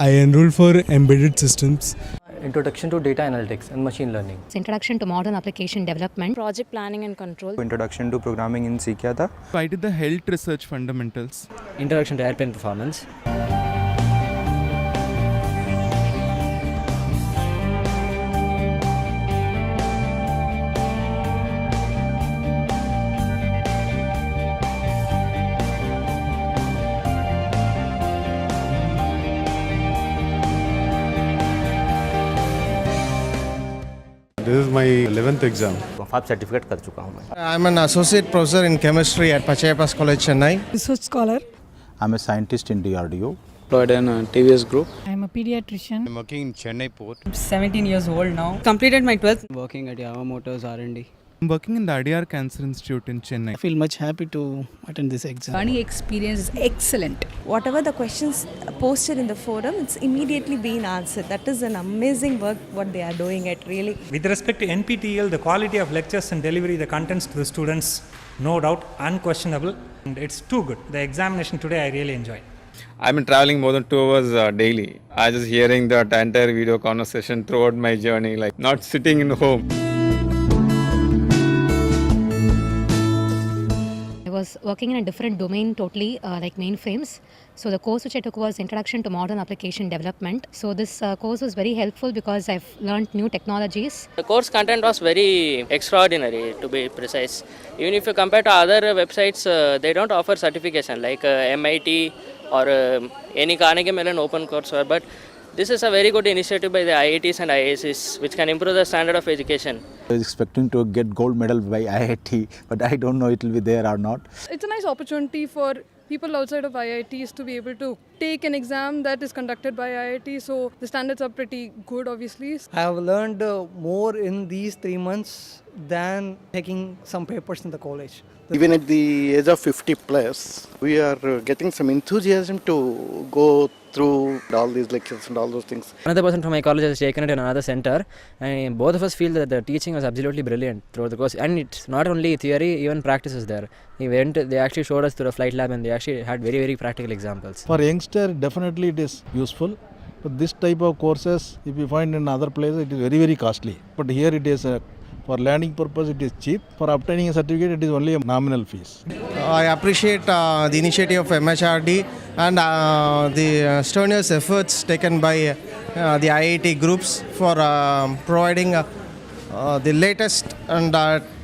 I enrolled for embedded systems. Introduction to data analytics and machine learning. Introduction to modern application development. Project planning and control. Introduction to programming in सीखा था. I did the health research fundamentals. Introduction to airplane performance. This is my 11th exam. FAB certificate कर चुका हूँ मैं. I'm an associate professor in chemistry at Pachayappa's College, Chennai. Research scholar. I'm a scientist in DRDO. Employed in TVS Group. I'm a pediatrician. I'm working in Chennai port. I'm 17 years old now. Completed my 12th. Working at Yamaha Motors R&D. I'm working in the Adyar Cancer Institute in Chennai. I feel much happy to attend this exam. Learning experience is excellent. Whatever the questions posted in the forum, it's immediately being answered. That is an amazing work what they are doing it really. With respect to NPTEL, the quality of lectures and delivery, the contents to the students, no doubt, unquestionable. And it's too good. The examination today I really enjoyed. I've been traveling more than 2 hours daily. I just hearing the entire video conversation throughout my journey, like not sitting in home. I was working in a different domain totally, like mainframes. So the course which I took was Introduction to Modern Application Development. So this course was very helpful because I've learned new technologies. The course content was very extraordinary, to be precise. Even if you compare to other websites, they don't offer certification like MIT or any Carnegie Mellon open courseware. But this is a very good initiative by the IITs and IIScs, which can improve the standard of education. I was expecting to get gold medal by IIT, but I don't know it will be there or not. It's a nice opportunity for people outside of IITs to be able to take an exam that is conducted by IIT. So the standards are pretty good, obviously. I have learned more in these 3 months than taking some papers in the college. Even at the age of 50 plus, we are getting some enthusiasm to go through all these lectures and all those things. Another person from my college has taken it in another center, and both of us feel that the teaching was absolutely brilliant throughout the course. And it's not only theory, even practice is there. They actually showed us through the flight lab, and they actually had very, very practical examples. For youngster, definitely it is useful. But this type of courses, if you find in other places, it is very, very costly. But here it is for learning purpose, it is cheap. For obtaining a certificate, it is only a nominal fees. I appreciate the initiative of MHRD and the strenuous efforts taken by the IIT groups for providing the latest and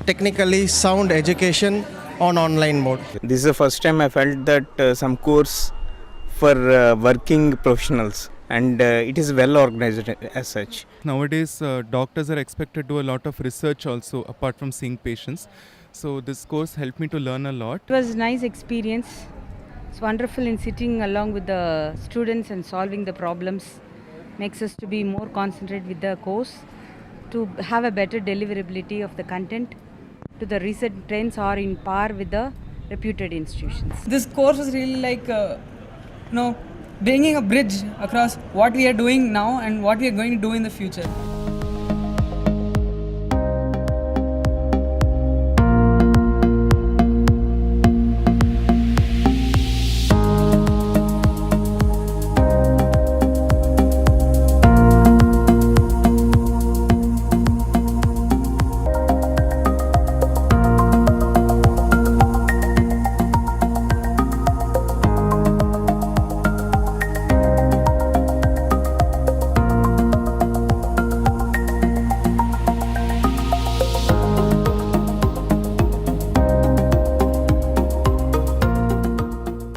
technically sound education on online mode. This is the first time I felt that some course for working professionals, and it is well organized as such. Nowadays, doctors are expected to do a lot of research also, apart from seeing patients. So this course helped me to learn a lot. It was a nice experience. It's wonderful in sitting along with the students and solving the problems. Makes us to be more concentrated with the course, to have a better deliverability of the content, to the recent trends are in par with the reputed institutions. This course was really like, bringing a bridge across what we are doing now and what we are going to do in the future.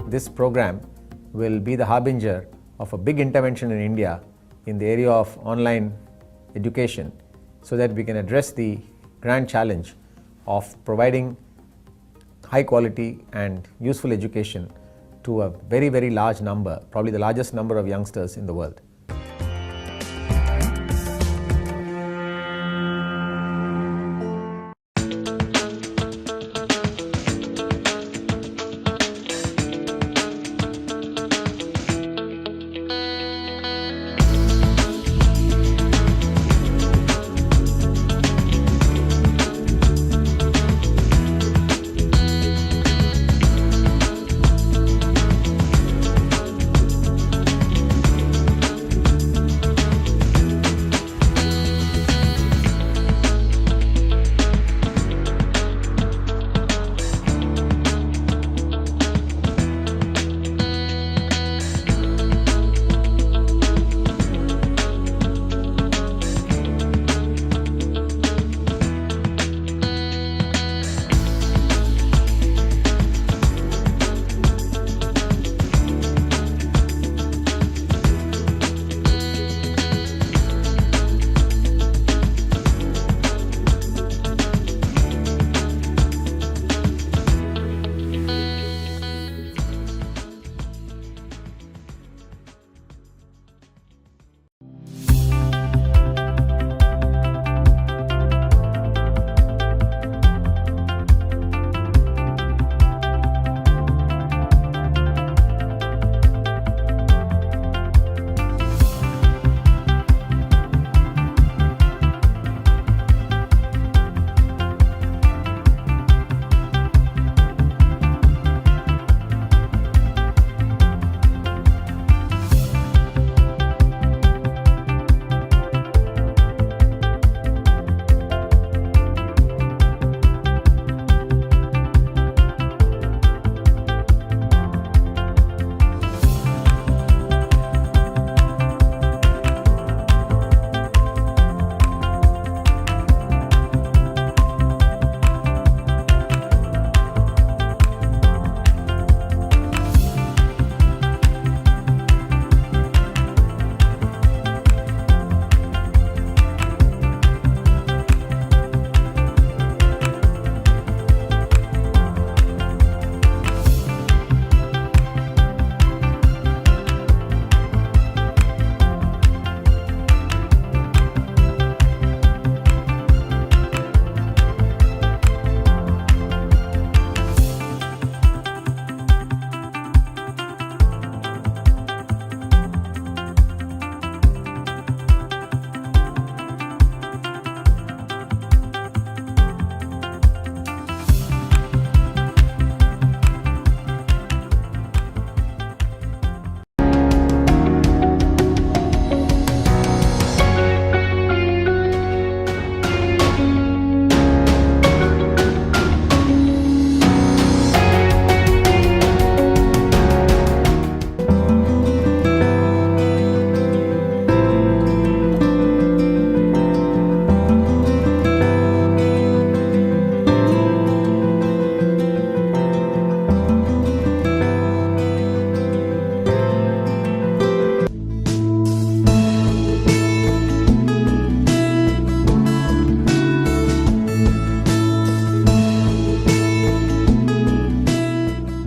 This program will be the harbinger of a big intervention in India in the area of online education, so that we can address the grand challenge of providing high quality and useful education to a very, very large number, probably the largest number of youngsters in the world.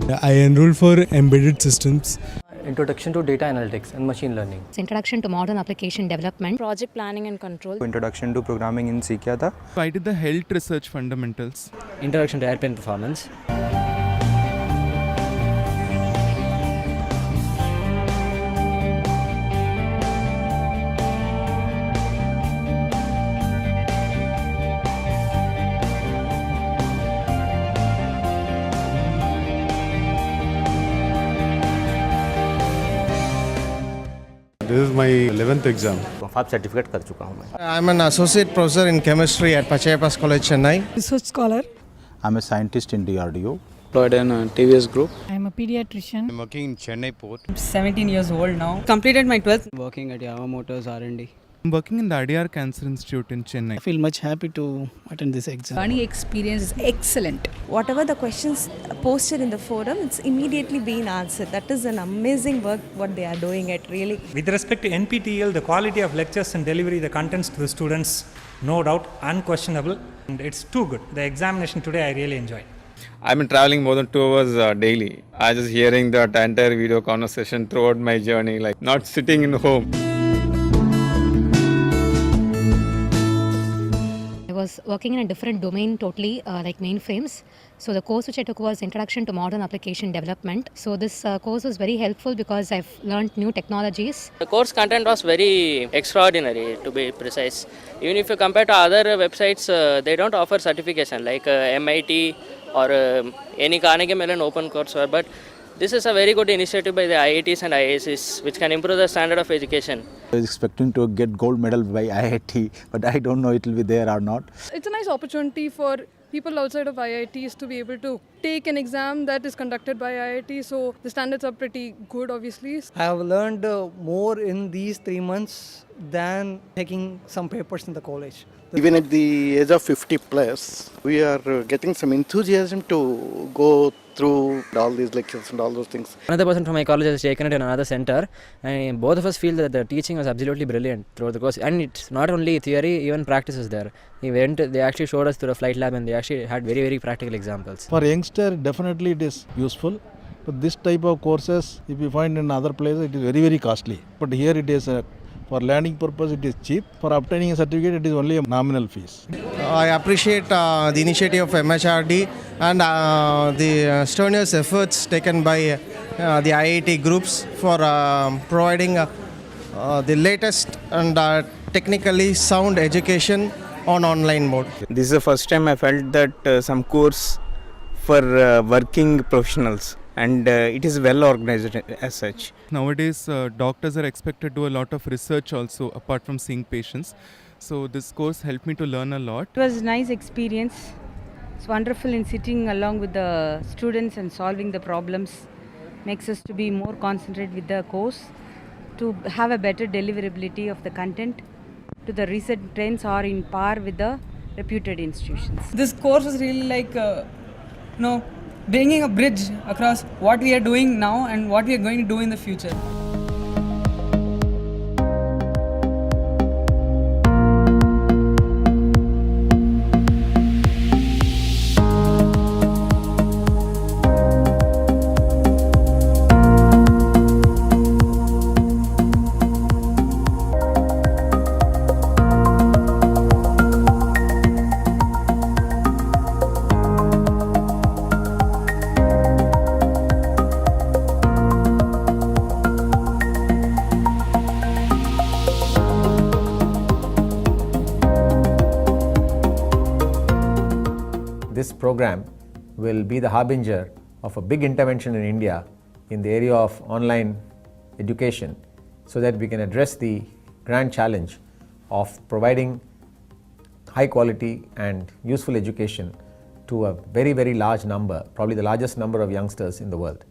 I enrolled for embedded systems. Introduction to data analytics and machine learning. Introduction to modern application development. Project planning and control. Introduction to programming in सीख किया था. I did the health research fundamentals. Introduction to airplane performance. This is my 11th exam. FAB certificate कर चुका हूँ मैं. I'm an associate professor in chemistry at Pachayappa's College, Chennai. Research scholar. I'm a scientist in DRDO. Employed in a TVS group. I'm a pediatrician. I'm working in Chennai port. I'm 17 years old now. Completed my 12th. Working at Yamaha Motors R&D. I'm working in the Adyar Cancer Institute in Chennai. I feel much happy to attend this exam. Learning experience is excellent. Whatever the questions posted in the forum, it's immediately being answered. That is an amazing work what they are doing it really. With respect to NPTEL, the quality of lectures and delivery, the contents to the students, no doubt, unquestionable. And it's too good. The examination today I really enjoyed. I've been traveling more than 2 hours daily. I just hearing the entire video conversation throughout my journey, like not sitting in home. I was working in a different domain totally, like mainframes. So the course which I took was Introduction to Modern Application Development. So this course was very helpful because I've learned new technologies. The course content was very extraordinary, to be precise. Even if you compare to other websites, they don't offer certification like MIT or any Carnegie Mellon open courseware. But this is a very good initiative by the IITs and IIScs, which can improve the standard of education. I was expecting to get gold medal by IIT, but I don't know it will be there or not. It's a nice opportunity for people outside of IITs to be able to take an exam that is conducted by IIT, so the standards are pretty good obviously. I have learned more in these 3 months than taking some papers in the college. Even at the age of 50 plus, we are getting some enthusiasm to go through all these lectures and all those things. Another person from my college has taken it in another center, and both of us feel that the teaching was absolutely brilliant throughout the course. And it's not only theory, even practice is there. They actually showed us through the flight lab, and they actually had very, very practical examples. For youngster, definitely it is useful. But this type of courses, if you find in other places, it is very, very costly. But here it is for learning purpose, it is cheap. For obtaining a certificate, it is only a nominal fees. I appreciate the initiative of MHRD and the strenuous efforts taken by the IIT groups for providing the latest and technically sound education on online mode. This is the first time I felt that some course for working professionals, and it is well organized as such. Nowadays, doctors are expected to do a lot of research also apart from seeing patients. So this course helped me to learn a lot. It was a nice experience. It's wonderful in sitting along with the students and solving the problems. Makes us to be more concentrated with the course, to have a better deliverability of the content, to the recent trends are in par with the reputed institutions. This course was really like, bringing a bridge across what we are doing now and what we are going to do in the future. This program will be the harbinger of a big intervention in India in the area of online education, so that we can address the grand challenge of providing high quality and useful education to a very, very large number, probably the largest number of youngsters in the world.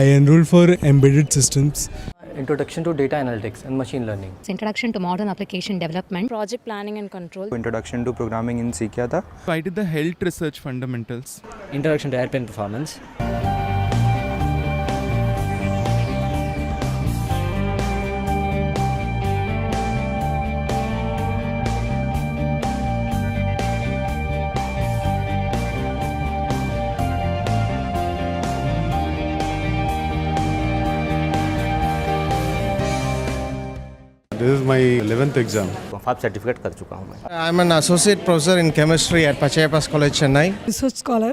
I enrolled for embedded systems. Introduction to data analytics and machine learning. Introduction to modern application development. Project planning and control. Introduction to programming in सीखा था. I did the health research fundamentals. Introduction to airplane performance. This is my 11th exam. 5 certificate कर चुका हूँ मैं. I am an associate professor in chemistry at Pachayappa's College, Chennai. Research scholar.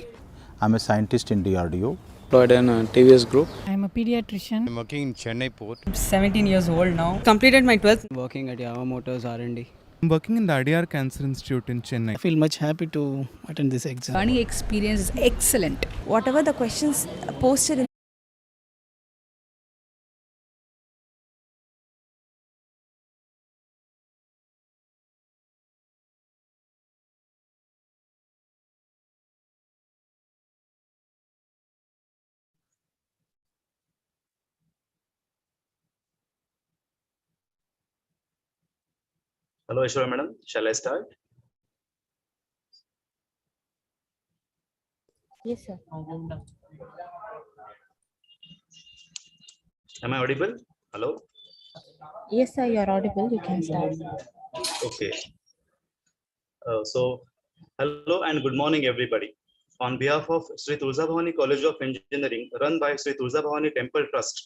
I'm a scientist in DRDO. Employed in TVS Group. I'm a pediatrician. I'm working in Chennai port. I'm 17 years old now. Completed my 12th. Working at Yamaha Motors R&D. I'm working in the Adyar Cancer Institute in Chennai. I feel much happy to attend this exam. Learning experience is excellent. Whatever the questions posted in Hello, Ishwara madam. Shall I start? Yes, sir. Am I audible? Hello? Yes, sir, you are audible. You can start. Okay. Hello and good morning, everybody. On behalf of Shri Tuljabhavani College of Engineering, run by Shri Tuljabhavani Temple Trust,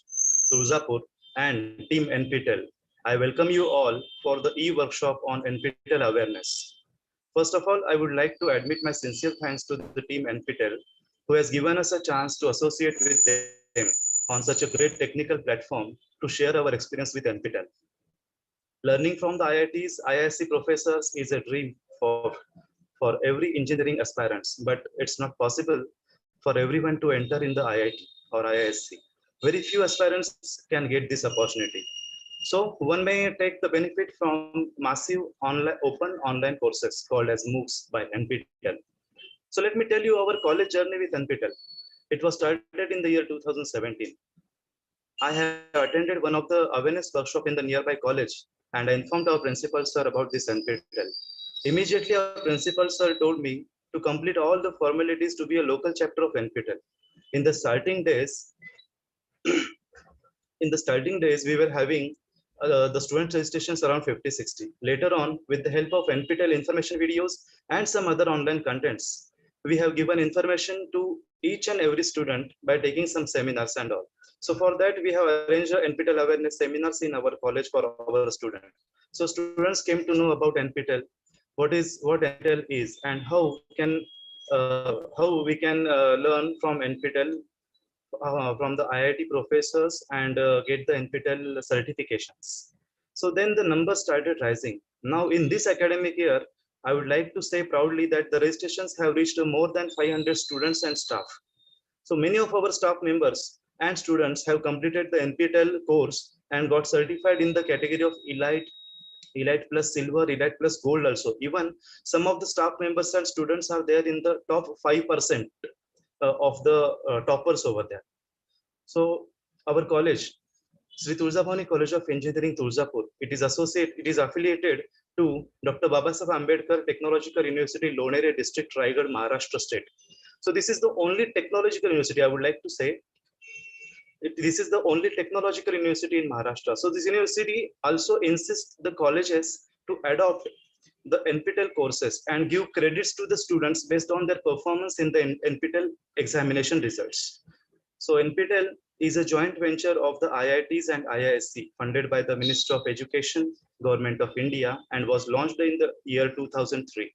Tuljapur, and Team NPTEL, I welcome you all for the e-workshop on NPTEL awareness. First of all, I would like to admit my sincere thanks to the team NPTEL, who has given us a chance to associate with them on such a great technical platform to share our experience with NPTEL. Learning from the IITs, IISc professors is a dream for every engineering aspirants, but it's not possible for everyone to enter in the IIT or IISc. Very few aspirants can get this opportunity. So one may take the benefit from massive open online courses called as MOOCs by NPTEL. So let me tell you our college journey with NPTEL. It was started in the year 2017. I have attended one of the awareness workshop in the nearby college, and I informed our principal sir about this NPTEL. Immediately our principal sir told me to complete all the formalities to be a local chapter of NPTEL. In the starting days, we were having the student registrations around 50-60. Later on, with the help of NPTEL information videos and some other online contents, we have given information to each and every student by taking some seminars and all. So for that, we have arranged NPTEL awareness seminars in our college for our students. So students came to know about NPTEL, what NPTEL is, and how we can learn from NPTEL from the IIT professors and get the NPTEL certifications. So then the numbers started rising. Now in this academic year, I would like to say proudly that the registrations have reached more than 500 students and staff. So many of our staff members and students have completed the NPTEL course and got certified in the category of Elite plus Silver, Elite plus Gold also. Even some of the staff members and students are there in the top 5% of the toppers over there. So our college, Shri Tuljabhavani College of Engineering, Tuljapur, it is affiliated to Dr. Babasaheb Ambedkar Technological University, Lonere District, Raigad, Maharashtra State. So this is the only technological university, I would like to say. This is the only technological university in Maharashtra. So this university also insists the colleges to adopt the NPTEL courses and give credits to the students based on their performance in the NPTEL examination results. So NPTEL is a joint venture of the IITs and IISc funded by the Ministry of Education, Government of India, and was launched in the year 2003.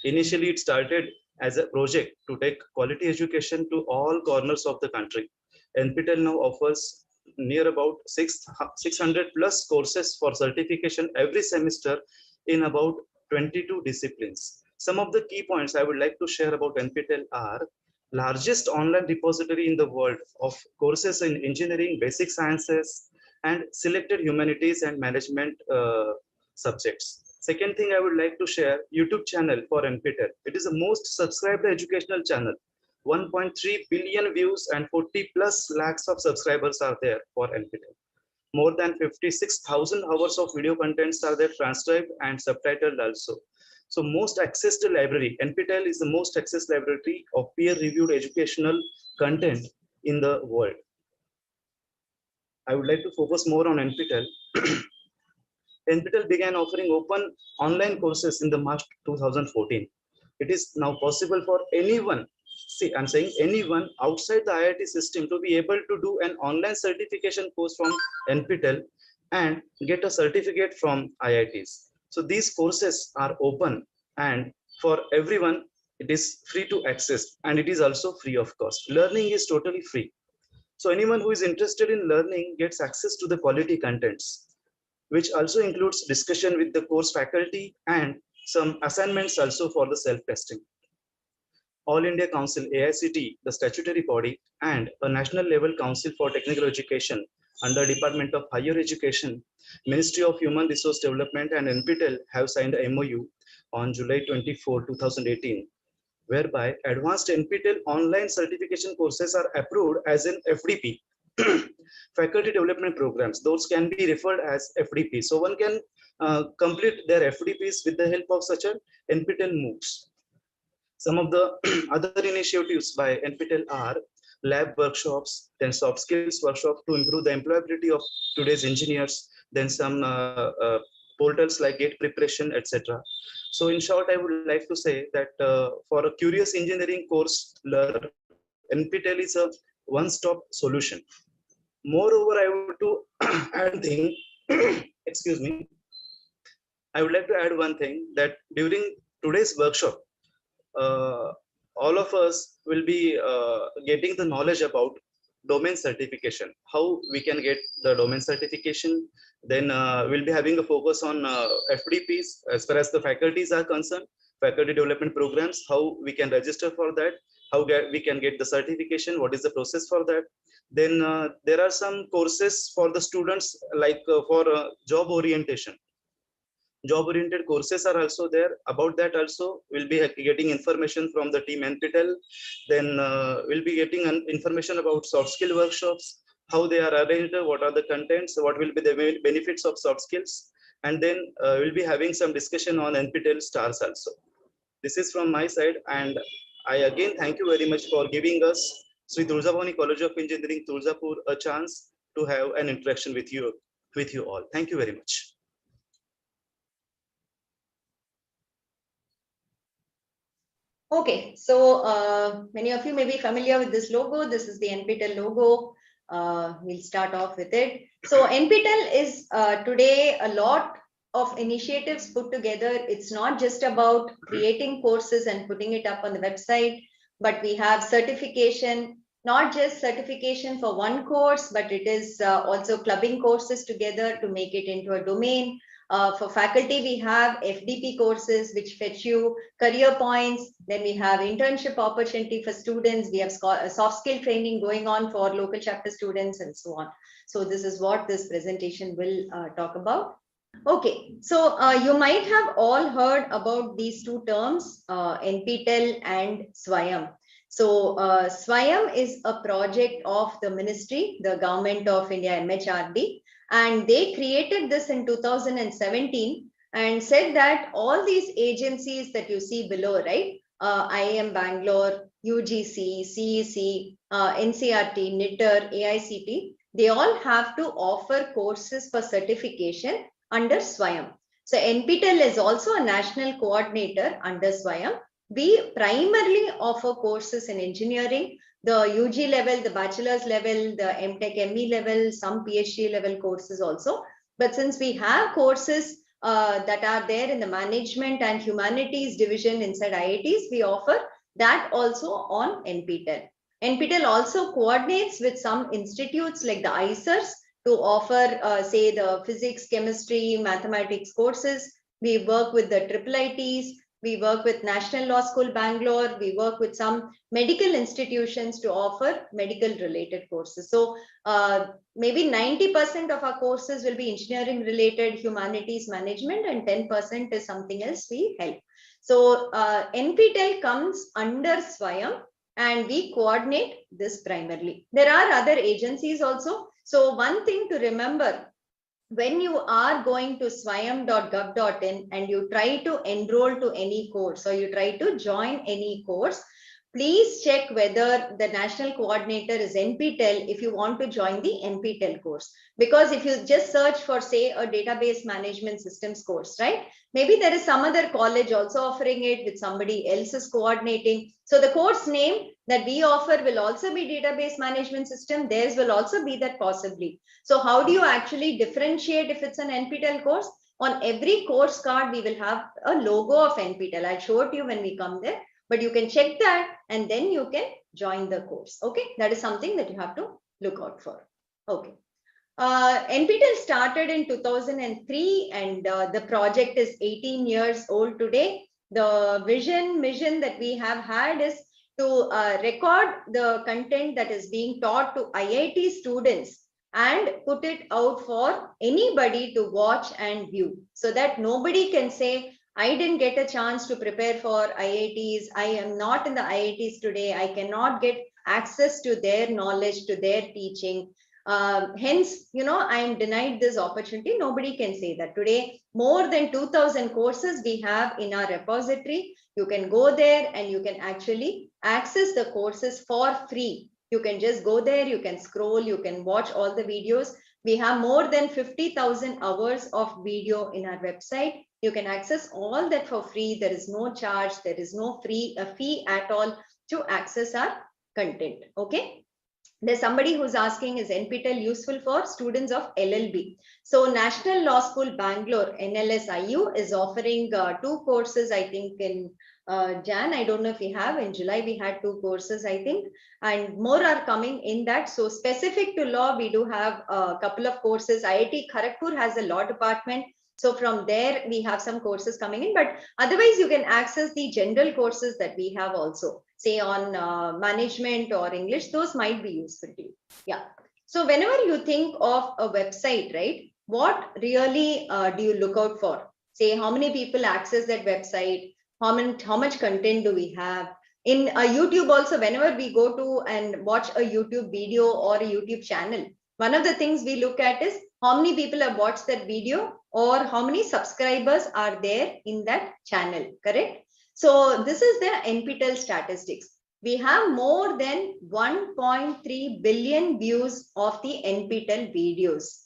Initially, it started as a project to take quality education to all corners of the country. NPTEL now offers near about 600 plus courses for certification every semester in about 22 disciplines. Some of the key points I would like to share about NPTEL are largest online repository in the world of courses in engineering, basic sciences, and selected humanities and management subjects. Second thing I would like to share, YouTube channel for NPTEL. It is the most subscribed educational channel 1.3 billion views and 40 plus lakhs of subscribers are there for NPTEL. More than 56,000 hours of video contents are there, transcribed and subtitled also. So most accessed library, NPTEL is the most accessed library of peer-reviewed educational content in the world. I would like to focus more on NPTEL. NPTEL began offering open online courses in the March 2014. It is now possible for anyone, see, I'm saying anyone outside the IIT system to be able to do an online certification course from NPTEL and get a certificate from IITs. So these courses are open and for everyone, it is free to access and it is also free of cost. Learning is totally free. So anyone who is interested in learning gets access to the quality contents, which also includes discussion with the course faculty and some assignments also for the self-testing. All India Council, AICTE, the statutory body, and a national level council for technical education under Department of Higher Education, Ministry of Human Resource Development and NPTEL have signed a MOU on July 24, 2018, whereby advanced NPTEL online certification courses are approved as an FDP, faculty development programs. Those can be referred as FDP. So one can complete their FDPs with the help of such an NPTEL MOOCs. Some of the other initiatives by NPTEL are lab workshops, then soft skills workshops to improve the employability of today's engineers, then some portals like gate preparation, etc. So in short, I would like to say that for a curious engineering course learner, NPTEL is a one-stop solution. Moreover, I would to add one thing, excuse me, I would like to add one thing that during today's workshop, all of us will be getting the knowledge about domain certification, how we can get the domain certification. Then we'll be having a focus on FDPs as far as the faculties are concerned, faculty development programs, how we can register for that, how we can get the certification, what is the process for that. Then there are some courses for the students like for job orientation. Job oriented courses are also there. About that also we'll be getting information from the team NPTEL. Then we'll be getting information about soft skill workshops, how they are arranged, what are the contents, what will be the benefits of soft skills. And then we'll be having some discussion on NPTEL stars also. This is from my side, and I again thank you very much for giving us Shri Tuljabhavani College of Engineering, Tuljapur, a chance to have an interaction with you all. Thank you very much. Okay, so many of you may be familiar with this logo. This is the NPTEL logo. We'll start off with it. So NPTEL is today a lot of initiatives put together. It's not just about creating courses and putting it up on the website, but we have certification, not just certification for one course, but it is also clubbing courses together to make it into a domain. For faculty, we have FDP courses which fetch you career points. Then we have internship opportunity for students. We have soft skill training going on for local chapter students and so on. So this is what this presentation will talk about. Okay, so you might have all heard about these two terms, NPTEL and SWAYAM. So SWAYAM is a project of the ministry, the government of India, MHRD. And they created this in 2017 and said that all these agencies that you see below, right? IIM Bangalore, UGC, CEC, NCRT, NITER, AICT, they all have to offer courses for certification under SWAYAM. So NPTEL is also a national coordinator under SWAYAM. We primarily offer courses in engineering, the UG level, the bachelor's level, the MTech, ME level, some PhD level courses also. But since we have courses that are there in the management and humanities division inside IITs, we offer that also on NPTEL. NPTEL also coordinates with some institutes like the ICERs to offer, say, the physics, chemistry, mathematics courses. We work with the IIITs. We work with National Law School, Bangalore. We work with some medical institutions to offer medical related courses. So maybe 90% of our courses will be engineering related, humanities, management, and 10% is something else we help. So NPTEL comes under SWAYAM, and we coordinate this primarily. There are other agencies also. So one thing to remember, when you are going to swayam.gov.in and you try to enroll to any course or you try to join any course, please check whether the national coordinator is NPTEL if you want to join the NPTEL course. Because if you just search for, say, a database management systems course, right? Maybe there is some other college also offering it with somebody else is coordinating. So the course name that we offer will also be database management system. Theirs will also be that possibly. So how do you actually differentiate if it's an NPTEL course? On every course card, we will have a logo of NPTEL. I'll show it to you when we come there. But you can check that and then you can join the course. Okay, that is something that you have to look out for. Okay. NPTEL started in 2003 and the project is 18 years old today. The mission that we have had is to record the content that is being taught to IIT students and put it out for anybody to watch and view, so that nobody can say, I didn't get a chance to prepare for IITs. I am not in the IITs today. I cannot get access to their knowledge, to their teaching. Hence, I am denied this opportunity. Nobody can say that. Today, more than 2,000 courses we have in our repository. You can go there and you can actually access the courses for free. You can just go there, you can scroll, you can watch all the videos. We have more than 50,000 hours of video in our website. You can access all that for free. There is no charge. There is no fee at all to access our content. Okay. There's somebody who's asking, is NPTEL useful for students of LLB? So National Law School Bangalore, NLSIU, is offering 2 courses, I think in Jan. I don't know if we have. In July, we had 2 courses, I think, and more are coming in that. So specific to law, we do have a couple of courses. IIT Kharagpur has a law department. So from there, we have some courses coming in, but otherwise you can access the general courses that we have also, say on management or English. Those might be useful to you. Yeah. So whenever you think of a website, right, what really do you look out for? Say how many people access that website, how much content do we have? In YouTube also, whenever we go to and watch a YouTube video or a YouTube channel, one of the things we look at is how many people have watched that video or how many subscribers are there in that channel, correct? So this is the NPTEL statistics. We have more than 1.3 billion views of the NPTEL videos.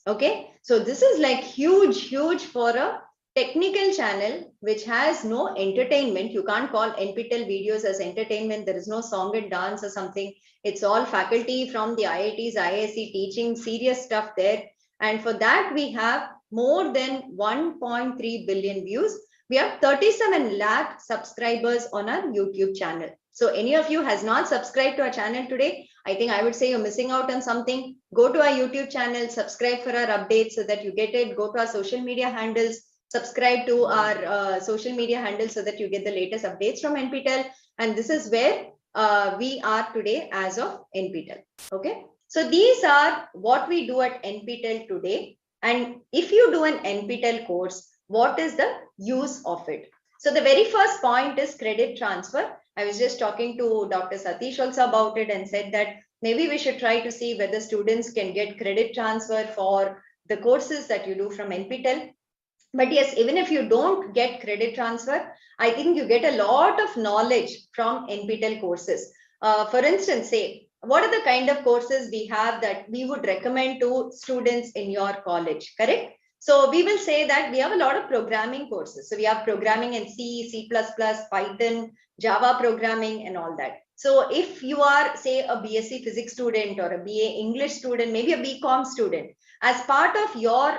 Okay, so this is like huge for a technical channel which has no entertainment. You can't call NPTEL videos as entertainment. There is no song and dance or something. It's all faculty from the IITs, IISc teaching serious stuff there. And for that, we have more than 1.3 billion views. We have 37 lakh subscribers on our YouTube channel. So any of you has not subscribed to our channel today, I think I would say you're missing out on something. Go to our YouTube channel, subscribe for our updates so that you get it. Go to our social media handles, subscribe to our social media handles so that you get the latest updates from NPTEL. And this is where we are today as of NPTEL. Okay. So these are what we do at NPTEL today. And if you do an NPTEL course, what is the use of it? So the very first point is credit transfer. I was just talking to Dr. Satish also about it and said that maybe we should try to see whether students can get credit transfer for the courses that you do from NPTEL. But yes, even if you don't get credit transfer, I think you get a lot of knowledge from NPTEL courses. For instance, say, what are the kind of courses we have that we would recommend to students in your college, correct? So we will say that we have a lot of programming courses. So we have programming in C, C++, Python, Java programming and all that. So if you are, say, a BSc physics student or a BA English student, maybe a BCom student, as part of your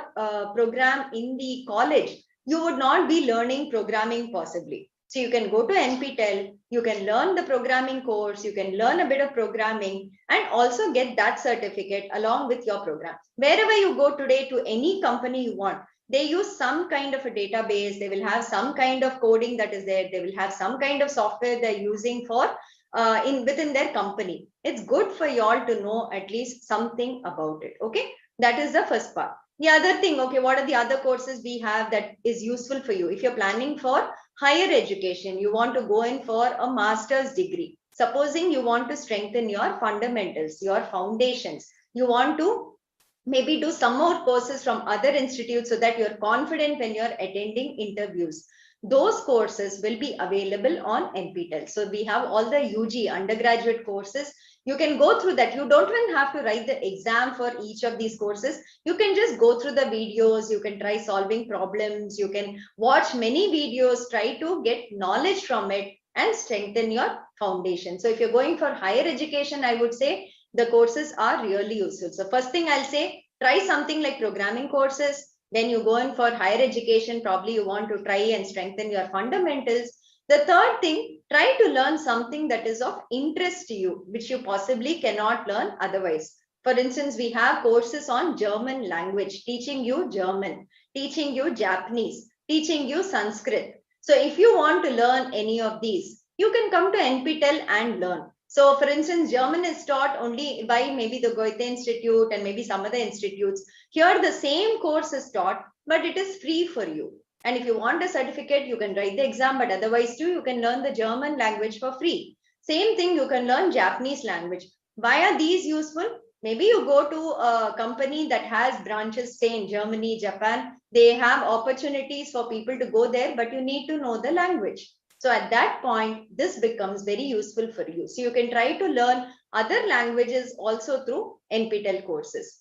program in the college, you would not be learning programming possibly. So you can go to NPTEL, you can learn the programming course, you can learn a bit of programming and also get that certificate along with your program. Wherever you go today to any company you want, they use some kind of a database, they will have some kind of coding that is there, they will have some kind of software they're using for within their company. It's good for you all to know at least something about it. Okay, that is the first part. The other thing, okay, what are the other courses we have that is useful for you? If you're planning for higher education, you want to go in for a master's degree. Supposing you want to strengthen your fundamentals, your foundations, you want to maybe do some more courses from other institutes so that you're confident when you're attending interviews. Those courses will be available on NPTEL. So we have all the UG undergraduate courses. You can go through that. You don't even have to write the exam for each of these courses. You can just go through the videos. You can try solving problems. You can watch many videos, try to get knowledge from it and strengthen your foundation. So if you're going for higher education, I would say the courses are really useful. So first thing I'll say, try something like programming courses. Then you go in for higher education, probably you want to try and strengthen your fundamentals. The third thing, try to learn something that is of interest to you, which you possibly cannot learn otherwise. For instance, we have courses on German language, teaching you German, teaching you Japanese, teaching you Sanskrit. So if you want to learn any of these, you can come to NPTEL and learn. So for instance, German is taught only by maybe the Goethe Institute and maybe some other institutes. Here the same course is taught, but it is free for you. And if you want a certificate, you can write the exam, but otherwise too, you can learn the German language for free. Same thing, you can learn Japanese language. Why are these useful? Maybe you go to a company that has branches, say in Germany, Japan, they have opportunities for people to go there, but you need to know the language. So at that point, this becomes very useful for you. So you can try to learn other languages also through NPTEL courses.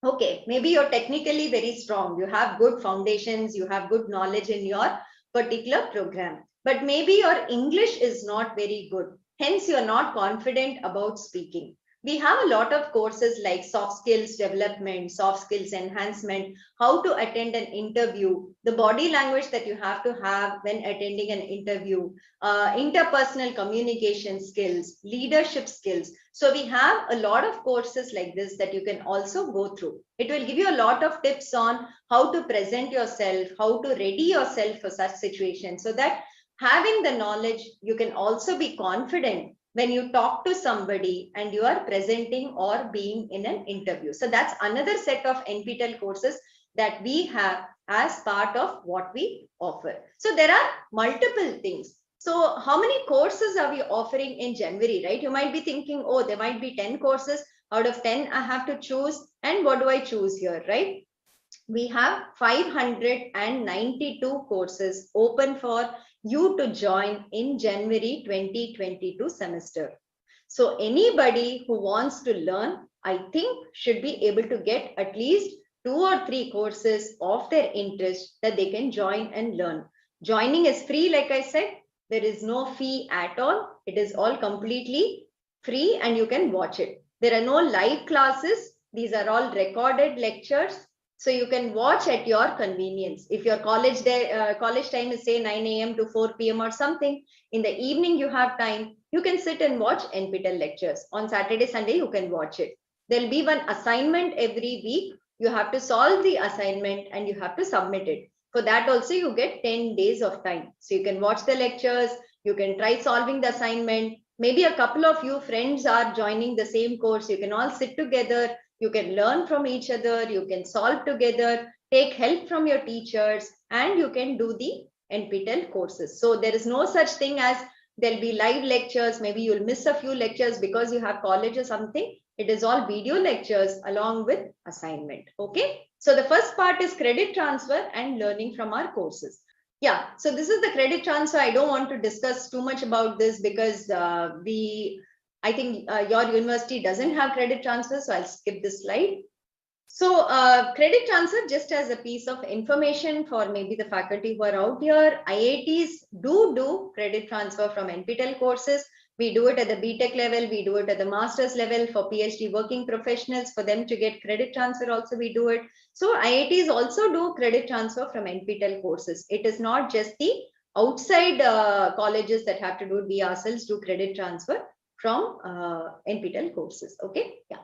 Okay, maybe you're technically very strong. You have good foundations, you have good knowledge in your particular program, but maybe your English is not very good. Hence, you're not confident about speaking. We have a lot of courses like soft skills development, soft skills enhancement, how to attend an interview, the body language that you have to have when attending an interview, interpersonal communication skills, leadership skills. So we have a lot of courses like this that you can also go through. It will give you a lot of tips on how to present yourself, how to ready yourself for such situations, so that having the knowledge, you can also be confident when you talk to somebody and you are presenting or being in an interview. So that's another set of NPTEL courses that we have as part of what we offer. So there are multiple things. So how many courses are we offering in January, right? You might be thinking, oh, there might be 10 courses. Out of 10, I have to choose. And what do I choose here, right? We have 592 courses open for you to join in January 2022 semester. So anybody who wants to learn, I think should be able to get at least 2 or 3 courses of their interest that they can join and learn. Joining is free, like I said. There is no fee at all. It is all completely free and you can watch it. There are no live classes. These are all recorded lectures. So you can watch at your convenience. If your college time is say 9 a.m. to 4 p.m. or something, in the evening you have time, you can sit and watch NPTEL lectures. On Saturday, Sunday, you can watch it. There'll be one assignment every week. You have to solve the assignment and you have to submit it. For that also, you get 10 days of time. So you can watch the lectures, you can try solving the assignment. Maybe a couple of you friends are joining the same course. You can all sit together. You can learn from each other, you can solve together, take help from your teachers, and you can do the NPTEL courses. So there is no such thing as there'll be live lectures. Maybe you'll miss a few lectures because you have college or something. It is all video lectures along with assignment. Okay. So the first part is credit transfer and learning from our courses. Yeah. So this is the credit transfer. I don't want to discuss too much about this because I think your university doesn't have credit transfer, so I'll skip this slide. So credit transfer, just as a piece of information for maybe the faculty who are out here, IITs do credit transfer from NPTEL courses. We do it at the BTech level, we do it at the master's level for PhD working professionals. For them to get credit transfer also we do it. So IITs also do credit transfer from NPTEL courses. It is not just the outside colleges that have to do it. We ourselves do credit transfer from NPTEL courses. Okay, yeah.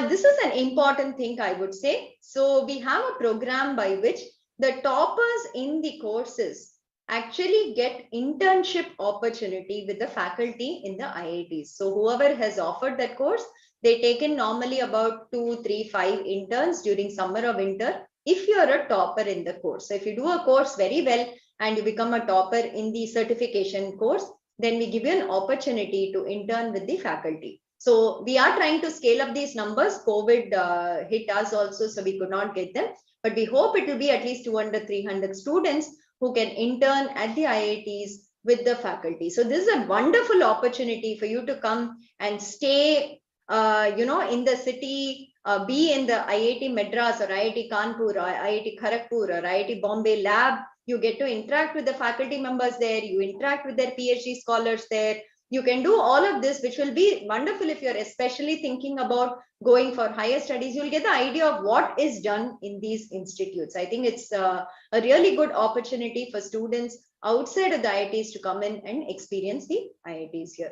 This is an important thing, I would say. So we have a program by which the toppers in the courses actually get internship opportunity with the faculty in the IITs. So whoever has offered that course, they take in normally about 2, 3, 5 interns during summer or winter if you are a topper in the course. So if you do a course very well and you become a topper in the certification course, then we give you an opportunity to intern with the faculty. So we are trying to scale up these numbers. COVID hit us also, so we could not get them. But we hope it will be at least 200, 300 students who can intern at the IITs with the faculty. So this is a wonderful opportunity for you to come and stay, in the city, be in the IIT Madras or IIT Kanpur or IIT Kharagpur or IIT Bombay lab. You get to interact with the faculty members there. You interact with their PhD scholars there. You can do all of this, which will be wonderful if you're especially thinking about going for higher studies. You'll get the idea of what is done in these institutes. I think it's a really good opportunity for students outside of the IITs to come in and experience the IITs here.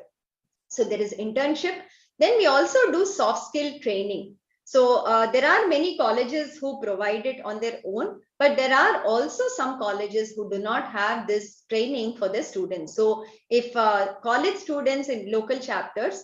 So there is internship. Then we also do soft skill training. So there are many colleges who provide it on their own, but there are also some colleges who do not have this training for their students. So if college students in local chapters,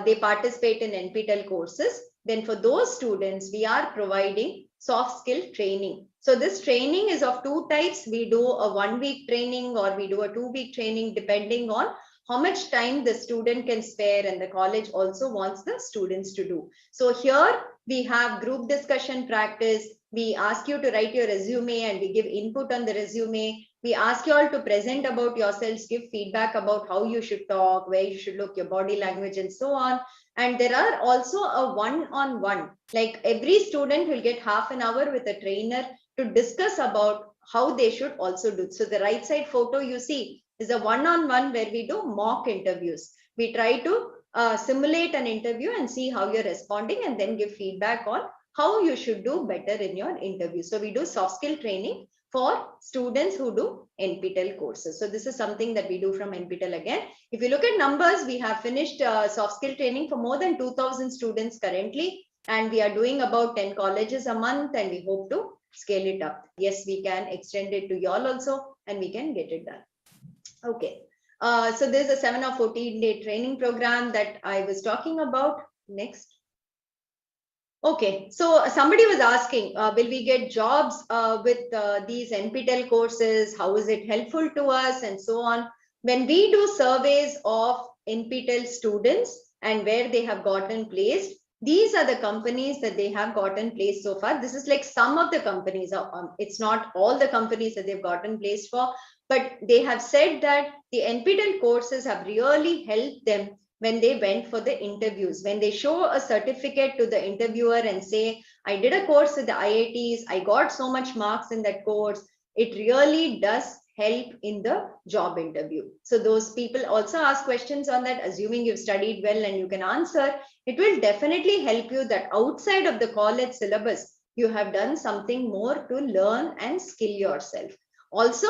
they participate in NPTEL courses, then for those students, we are providing soft skill training. So this training is of two types. We do a 1 week training or we do a 2 week training, depending on how much time the student can spare and the college also wants the students to do. So here we have group discussion practice. We ask you to write your resume and we give input on the resume. We ask you all to present about yourselves, give feedback about how you should talk, where you should look, your body language and so on. And there are also a one-on-one, like every student will get half an hour with a trainer to discuss about how they should also do. So the right side photo you see is a one-on-one where we do mock interviews. We try to simulate an interview and see how you're responding and then give feedback on how you should do better in your interview. So we do soft skill training for students who do NPTEL courses. So this is something that we do from NPTEL again. If you look at numbers, we have finished soft skill training for more than 2,000 students currently, and we are doing about 10 colleges a month, and we hope to scale it up. Yes, we can extend it to y'all also, and we can get it done. Okay, so there's a 7 or 14-day training program that I was talking about. Next. Okay, so somebody was asking, will we get jobs with these NPTEL courses? How is it helpful to us and so on? When we do surveys of NPTEL students and where they have gotten placed, these are the companies that they have gotten placed so far. This is like some of the companies. It's not all the companies that they've gotten placed for, but they have said that the NPTEL courses have really helped them when they went for the interviews. When they show a certificate to the interviewer and say, I did a course with the IITs, I got so much marks in that course, it really does help in the job interview. So those people also ask questions on that, assuming you've studied well and you can answer. It will definitely help you that outside of the college syllabus, you have done something more to learn and skill yourself. Also,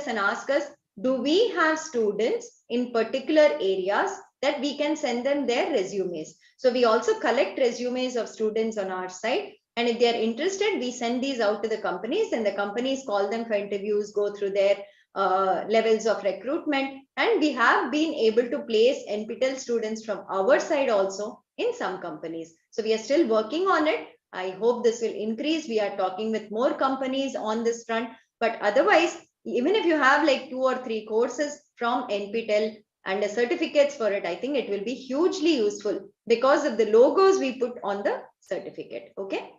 and ask us, do we have students in particular areas that we can send them their resumes? So we also collect resumes of students on our site. And if they are interested, we send these out to the companies, and the companies call them for interviews, go through their levels of recruitment. And we have been able to place NPTEL students from our side also in some companies. So we are still working on it. I hope this will increase. We are talking with more companies on this front. But otherwise, even if you have like 2 or 3 courses from NPTEL and the certificates for it, I think it will be hugely useful because of the logos we put on the certificate. Okay.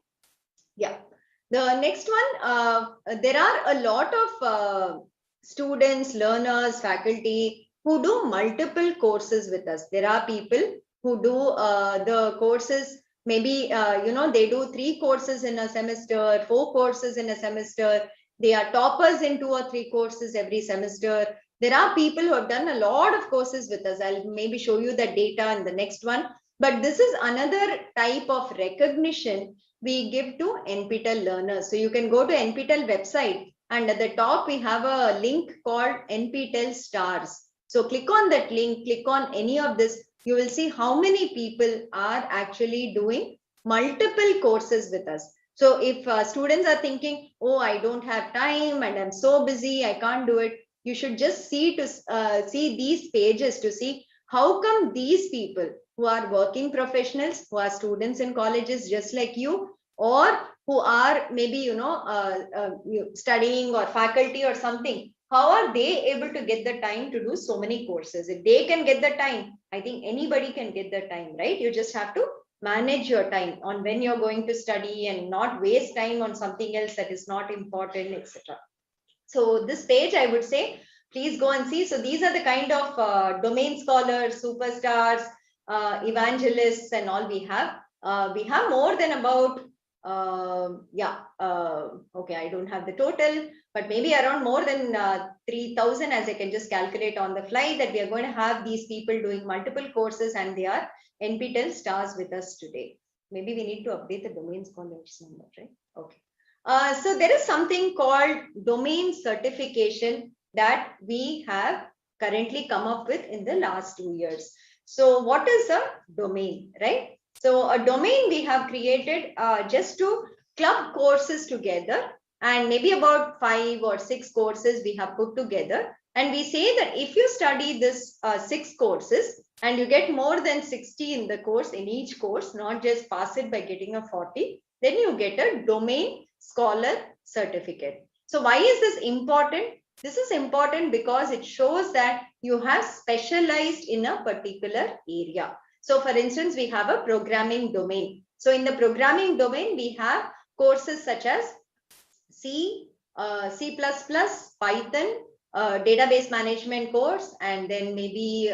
Yeah. The next one, there are a lot of students, learners, faculty who do multiple courses with us. There are people who do the courses, maybe, they do 3 courses in a semester, 4 courses in a semester. They are toppers in 2 or 3 courses every semester. There are people who have done a lot of courses with us. I'll maybe show you the data in the next one. But this is another type of recognition we give to NPTEL learners. So you can go to NPTEL website, and at the top we have a link called NPTEL stars. So click on that link, click on any of this. You will see how many people are actually doing multiple courses with us. So if students are thinking, oh, I don't have time and I'm so busy, I can't do it, you should just see these pages to see how come these people who are working professionals, who are students in colleges just like you, or who are maybe, studying or faculty or something, how are they able to get the time to do so many courses? If they can get the time, I think anybody can get the time, right? You just have to manage your time on when you're going to study and not waste time on something else that is not important, etc. So this page, I would say, please go and see. So these are the kind of domain scholars, superstars, evangelists, and all we have. We have more than about, okay, I don't have the total, but maybe around more than 3,000, as I can just calculate on the fly, that we are going to have these people doing multiple courses, and they are NPTEL stars with us today. Maybe we need to update the domain scholars number, right? Okay. So there is something called domain certification that we have currently come up with in the last 2 years. So what is a domain, right? So a domain we have created just to club courses together, and maybe about 5 or 6 courses we have put together. And we say that if you study this 6 courses and you get more than 60 in the course, in each course, not just pass it by getting a 40, then you get a domain scholar certificate. So why is this important? This is important because it shows that you have specialized in a particular area. So for instance, we have a programming domain. So in the programming domain, we have courses such as C, C++, Python, database management course, and then maybe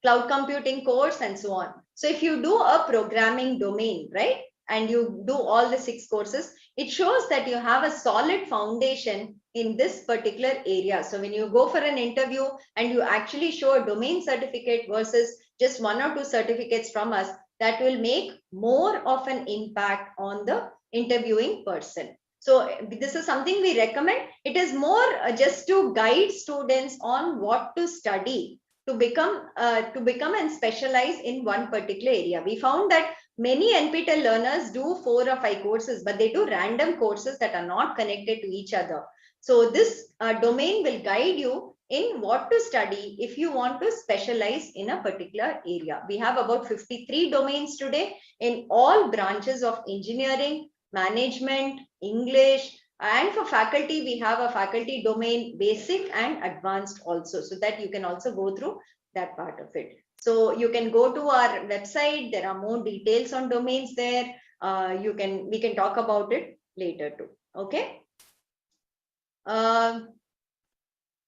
cloud computing course, and so on. So if you do a programming domain, right, and you do all the 6 courses, it shows that you have a solid foundation in this particular area. So when you go for an interview and you actually show a domain certificate versus just 1 or 2 certificates from us, that will make more of an impact on the interviewing person. So this is something we recommend. It is more just to guide students on what to study to become and specialize in one particular area. We found that many NPTEL learners do 4 or 5 courses, but they do random courses that are not connected to each other. So this domain will guide you in what to study if you want to specialize in a particular area. We have about 53 domains today in all branches of engineering, management, English, and for faculty, we have a faculty domain, basic and advanced also, so that you can also go through that part of it. So you can go to our website. There are more details on domains there. We can talk about it later too. Okay.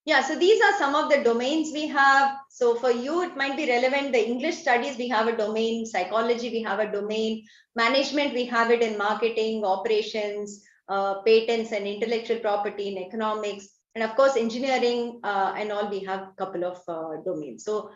Yeah, so these are some of the domains we have. So for you, it might be relevant. The English studies, we have a domain. Psychology, we have a domain. Management, we have it in marketing, operations, patents and intellectual property, in economics. And of course, engineering and all, we have a couple of domains. So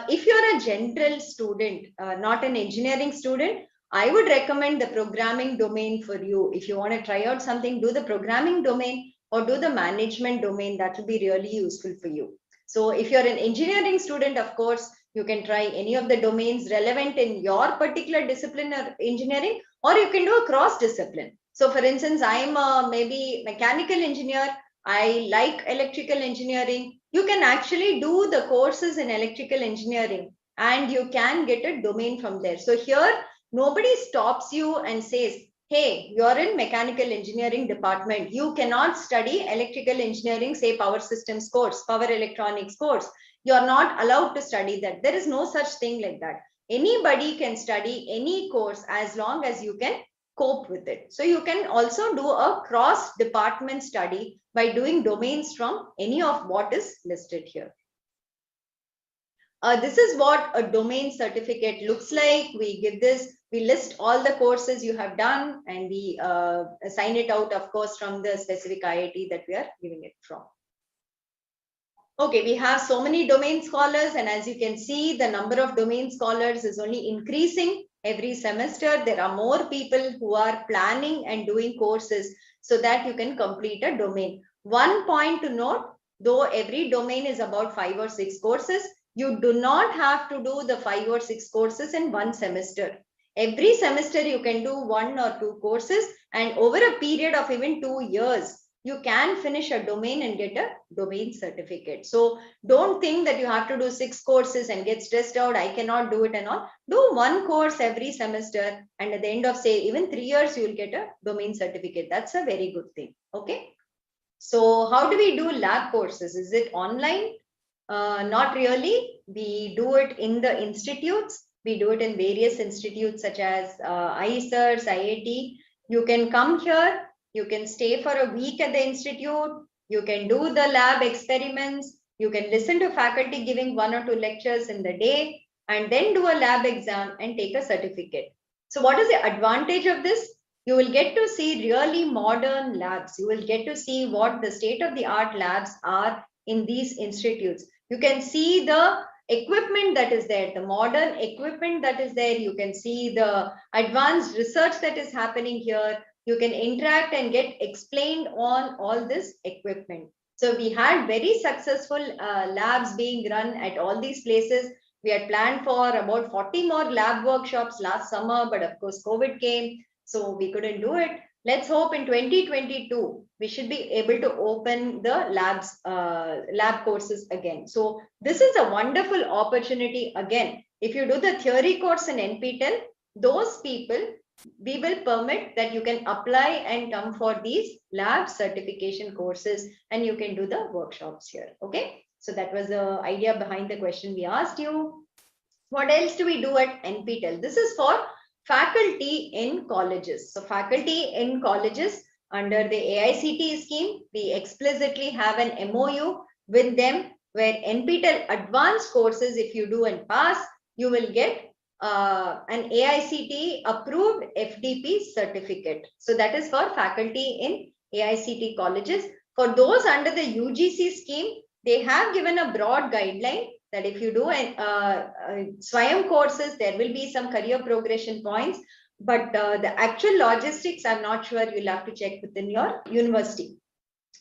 if you're a general student, not an engineering student, I would recommend the programming domain for you. If you want to try out something, do the programming domain or do the management domain. That will be really useful for you. So if you're an engineering student, of course, you can try any of the domains relevant in your particular discipline or engineering, or you can do a cross discipline. So for instance, I'm a maybe mechanical engineer. I like electrical engineering. You can actually do the courses in electrical engineering and you can get a domain from there. So here, nobody stops you and says, hey, you're in mechanical engineering department. You cannot study electrical engineering, say power systems course, power electronics course. You're not allowed to study that. There is no such thing like that. Anybody can study any course as long as you can cope with it. So you can also do a cross department study by doing domains from any of what is listed here. This is what a domain certificate looks like. We give this, we list all the courses you have done, and we assign it out, of course, from the specific IIT that we are giving it from. Okay, we have so many domain scholars, and as you can see, the number of domain scholars is only increasing every semester. There are more people who are planning and doing courses so that you can complete a domain. One point to note, though every domain is about 5 or 6 courses, you do not have to do the 5 or 6 courses in one semester. Every semester you can do 1 or 2 courses, and over a period of even 2 years, you can finish a domain and get a domain certificate. So don't think that you have to do 6 courses and get stressed out. I cannot do it and all. Do 1 course every semester, and at the end of, say, even 3 years, you will get a domain certificate. That's a very good thing. Okay. So how do we do lab courses? Is it online? Not really. We do it in the institutes. We do it in various institutes such as ICERS, IIT. You can come here. You can stay for a week at the institute. You can do the lab experiments. You can listen to faculty giving 1 or 2 lectures in the day and then do a lab exam and take a certificate. So what is the advantage of this? You will get to see really modern labs. You will get to see what the state-of-the-art labs are in these institutes. You can see the equipment that is there, the modern equipment that is there. You can see the advanced research that is happening here. You can interact and get explained on all this equipment. So we had very successful labs being run at all these places. We had planned for about 40 more lab workshops last summer, but of course COVID came, so we couldn't do it. Let's hope in 2022, we should be able to open the lab courses again. So this is a wonderful opportunity again. If you do the theory course in NPTEL, those people, we will permit that you can apply and come for these lab certification courses and you can do the workshops here. Okay. So that was the idea behind the question we asked you. What else do we do at NPTEL? This is for faculty in colleges. So faculty in colleges under the AICTE scheme, we explicitly have an MOU with them where NPTEL advanced courses, if you do and pass, you will get an AICTE approved FDP certificate. So that is for faculty in AICTE colleges. For those under the UGC scheme, they have given a broad guideline that if you do SWAYAM courses, there will be some career progression points, but the actual logistics, I'm not sure, you'll have to check within your university.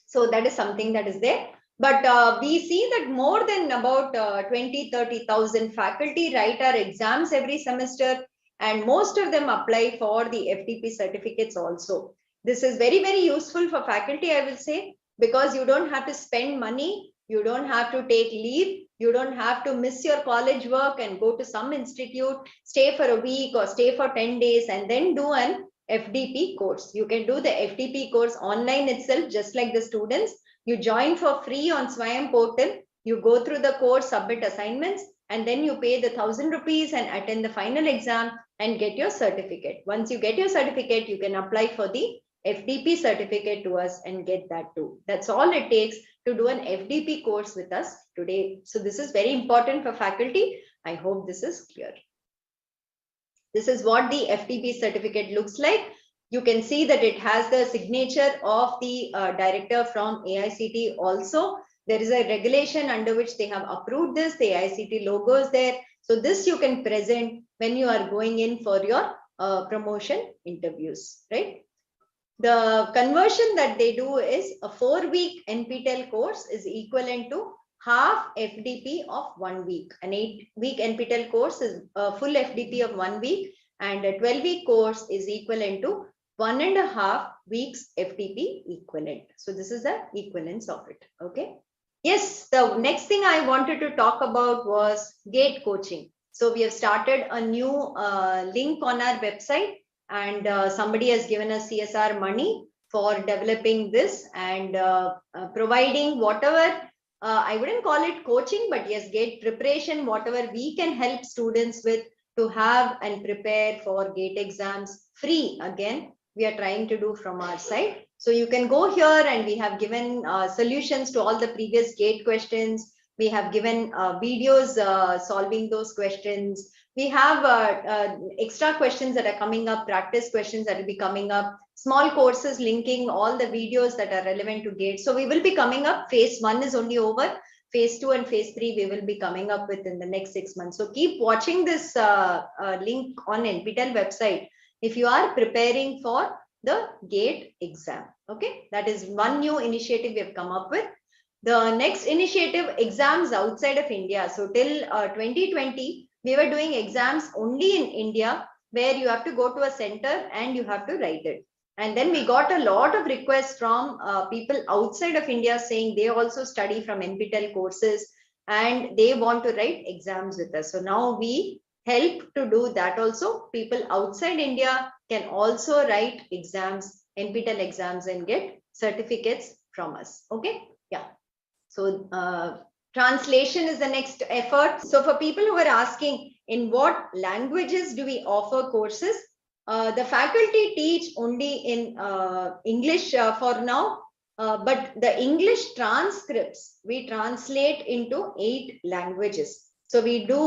So that is something that is there. But we see that more than about 20-30,000 faculty write our exams every semester, and most of them apply for the FDP certificates also. This is very, very useful for faculty, I will say, because you don't have to spend money, you don't have to take leave, you don't have to miss your college work and go to some institute, stay for a week or stay for 10 days and then do an FDP course. You can do the FDP course online itself, just like the students. You join for free on SWAYAM portal, you go through the course, submit assignments, and then you pay the 1,000 rupees and attend the final exam and get your certificate. Once you get your certificate, you can apply for the FDP certificate to us and get that too. That's all it takes to do an FDP course with us today. So this is very important for faculty. I hope this is clear. This is what the FDP certificate looks like. You can see that it has the signature of the director from AICTE also. There is a regulation under which they have approved this. The AICTE logo is there. So this you can present when you are going in for your promotion interviews, right? The conversion that they do is a 4-week NPTEL course is equivalent to half FDP of 1 week. An 8-week NPTEL course is a full FDP of 1 week, and a 12-week course is equivalent to 1.5 weeks FDP equivalent. So this is the equivalence of it. Okay. Yes, the next thing I wanted to talk about was GATE coaching. So we have started a new link on our website, and somebody has given us CSR money for developing this and providing whatever, I wouldn't call it coaching, but yes, GATE preparation, whatever we can help students with to have and prepare for GATE exams free. Again, we are trying to do from our side. So you can go here, and we have given solutions to all the previous GATE questions. We have given videos solving those questions. We have extra questions that are coming up, practice questions that will be coming up, small courses linking all the videos that are relevant to GATE. So we will be coming up. Phase 1 is only over. Phase 2 and phase 3 we will be coming up with in the next 6 months. So keep watching this link on NPTEL website if you are preparing for the GATE exam. Okay, that is one new initiative we have come up with. The next initiative, exams outside of India. So till 2020, we were doing exams only in India, where you have to go to a center and you have to write it. And then we got a lot of requests from people outside of India saying they also study from NPTEL courses and they want to write exams with us. So now we help to do that also. People outside India can also write exams, NPTEL exams, and get certificates from us. Okay, yeah. So translation is the next effort. So for people who are asking in what languages do we offer courses, the faculty teach only in English for now, but the English transcripts we translate into 8 languages. So we do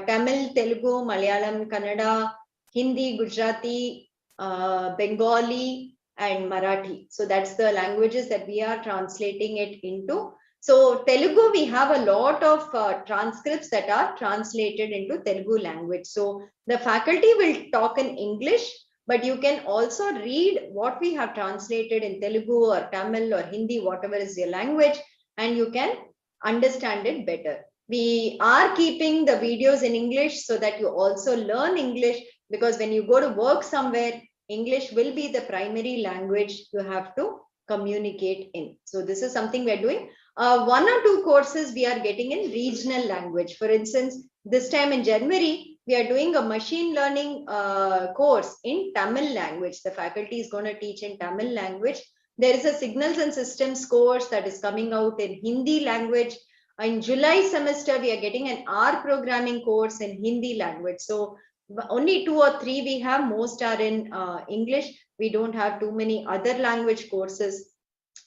Tamil, Telugu, Malayalam, Kannada, Hindi, Gujarati, Bengali, and Marathi. So that's the languages that we are translating it into. So Telugu, we have a lot of transcripts that are translated into Telugu language. So the faculty will talk in English, but you can also read what we have translated in Telugu or Tamil or Hindi, whatever is your language, and you can understand it better. We are keeping the videos in English so that you also learn English, because when you go to work somewhere, English will be the primary language you have to communicate in. So this is something we're doing. 1 or 2 courses we are getting in regional language. For instance, this time in January, we are doing a machine learning course in Tamil language. The faculty is going to teach in Tamil language. There is a signals and systems course that is coming out in Hindi language. In July semester, we are getting an R programming course in Hindi language. So only 2 or 3 we have, most are in English. We don't have too many other language courses.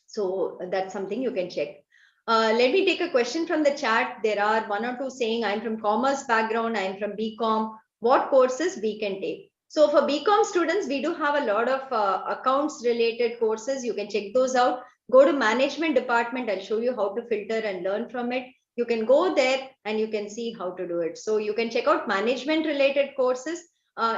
So that's something you can check. Let me take a question from the chat. There are 1 or 2 saying, I'm from commerce background, I'm from BCom. What courses we can take? So for BCom students, we do have a lot of accounts related courses. You can check those out. Go to management department. I'll show you how to filter and learn from it. You can go there and you can see how to do it. So you can check out management related courses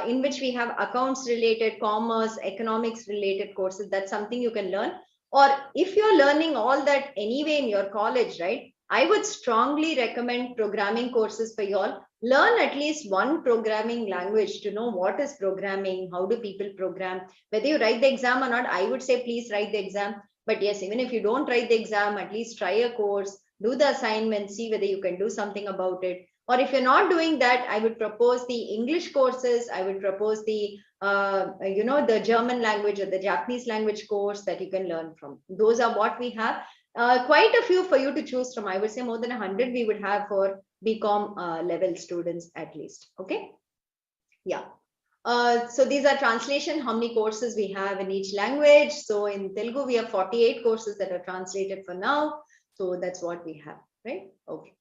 in which we have accounts related, commerce, economics related courses. That's something you can learn. Or if you're learning all that anyway in your college, right? I would strongly recommend programming courses for you all. Learn at least 1 programming language to know what is programming, how do people program. Whether you write the exam or not, I would say please write the exam. But yes, even if you don't write the exam, at least try a course, do the assignment, see whether you can do something about it. Or if you're not doing that, I would propose the English courses. I would propose the the German language or the Japanese language course that you can learn from. Those are what we have. Quite a few for you to choose from. I would say more than 100 we would have for BCom level students at least. Okay. Yeah. So these are translation, how many courses we have in each language. So in Telugu, we have 48 courses that are translated for now. So that's what we have, right? Okay.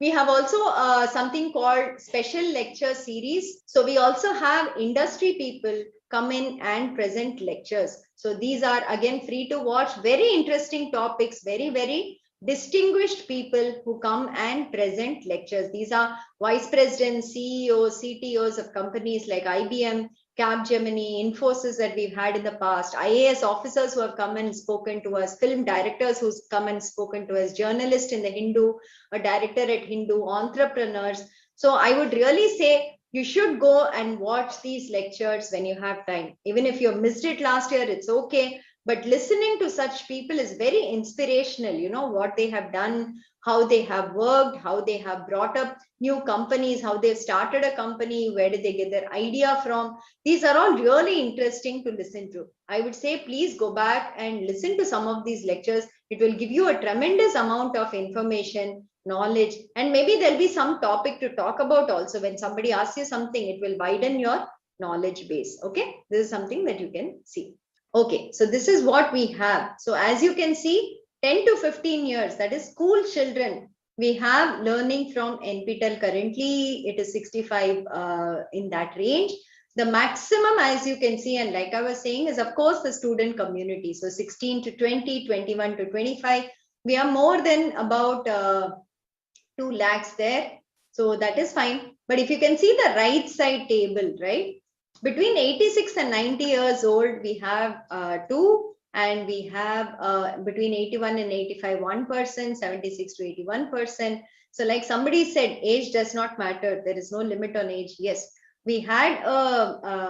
We have also something called special lecture series. So we also have industry people come in and present lectures. So these are again free to watch, very interesting topics, very, very distinguished people who come and present lectures. These are vice presidents, CEOs, CTOs of companies like IBM, Capgemini, Infosys that we've had in the past, IAS officers who have come and spoken to us, film directors who's come and spoken to us, journalist in the Hindu, a director at Hindu, entrepreneurs. So I would really say you should go and watch these lectures when you have time. Even if you missed it last year, it's okay. But listening to such people is very inspirational. You know, what they have done, how they have worked, how they have brought up new companies, how they've started a company, where did they get their idea from. These are all really interesting to listen to. I would say, please go back and listen to some of these lectures. It will give you a tremendous amount of information, knowledge, and maybe there'll be some topic to talk about also. When somebody asks you something, it will widen your knowledge base. Okay, this is something that you can see. Okay, so this is what we have. So as you can see, 10 to 15 years, that is school children, we have learning from NPTEL. Currently, it is 65 in that range. The maximum, as you can see, and like I was saying, is of course the student community. So 16 to 20, 21 to 25, we are more than about 2 lakhs there. So that is fine. But if you can see the right side table, right? Between 86 and 90 years old, we have 2, and we have between 81 and 85, 1%, 76 to 81%. So like somebody said, age does not matter. There is no limit on age. Yes, we had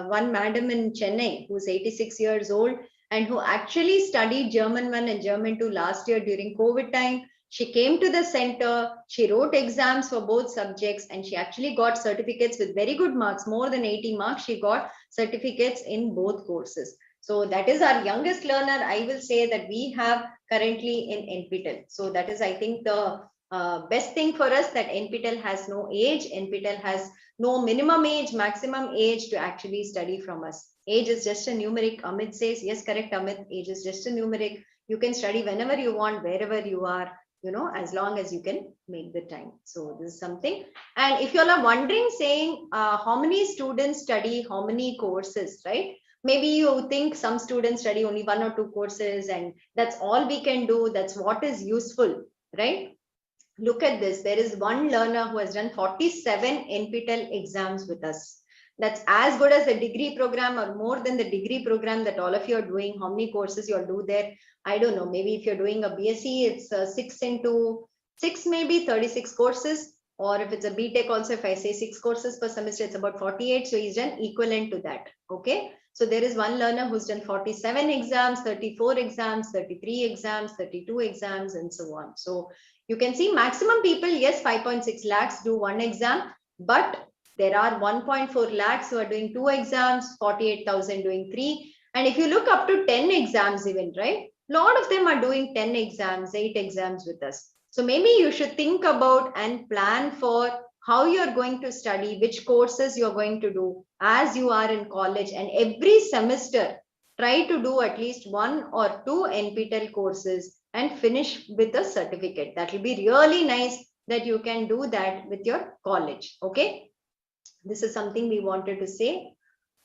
one madam in Chennai who's 86 years old and who actually studied German 1 and German 2 last year during COVID time. She came to the center, she wrote exams for both subjects, and she actually got certificates with very good marks, more than 80 marks. She got certificates in both courses. So that is our youngest learner, I will say, that we have currently in NPTEL. So that is, I think, the best thing for us, that NPTEL has no age. NPTEL has no minimum age, maximum age to actually study from us. Age is just a numeric. Amit says, yes, correct, Amit. Age is just a numeric. You can study whenever you want, wherever you are, as long as you can make the time. So this is something. And if you all are wondering, saying how many students study how many courses, right? Maybe you think some students study only 1 or 2 courses and that's all we can do. That's what is useful, right? Look at this. There is one learner who has done 47 NPTEL exams with us. That's as good as the degree program or more than the degree program that all of you are doing. How many courses you'll do there? I don't know. Maybe if you're doing a BSc, it's 6 into 6, maybe 36 courses. Or if it's a BTech also, if I say 6 courses per semester, it's about 48. So he's done equivalent to that. Okay. So there is one learner who's done 47 exams, 34 exams, 33 exams, 32 exams, and so on. So you can see maximum people, yes, 5.6 lakhs do 1 exam, but there are 1.4 lakhs who are doing 2 exams, 48,000 doing 3. And if you look up to 10 exams even, right? A lot of them are doing 10 exams, 8 exams with us. So maybe you should think about and plan for how you're going to study, which courses you're going to do as you are in college. And every semester, try to do at least 1 or 2 NPTEL courses and finish with a certificate. That will be really nice that you can do that with your college. Okay. This is something we wanted to say.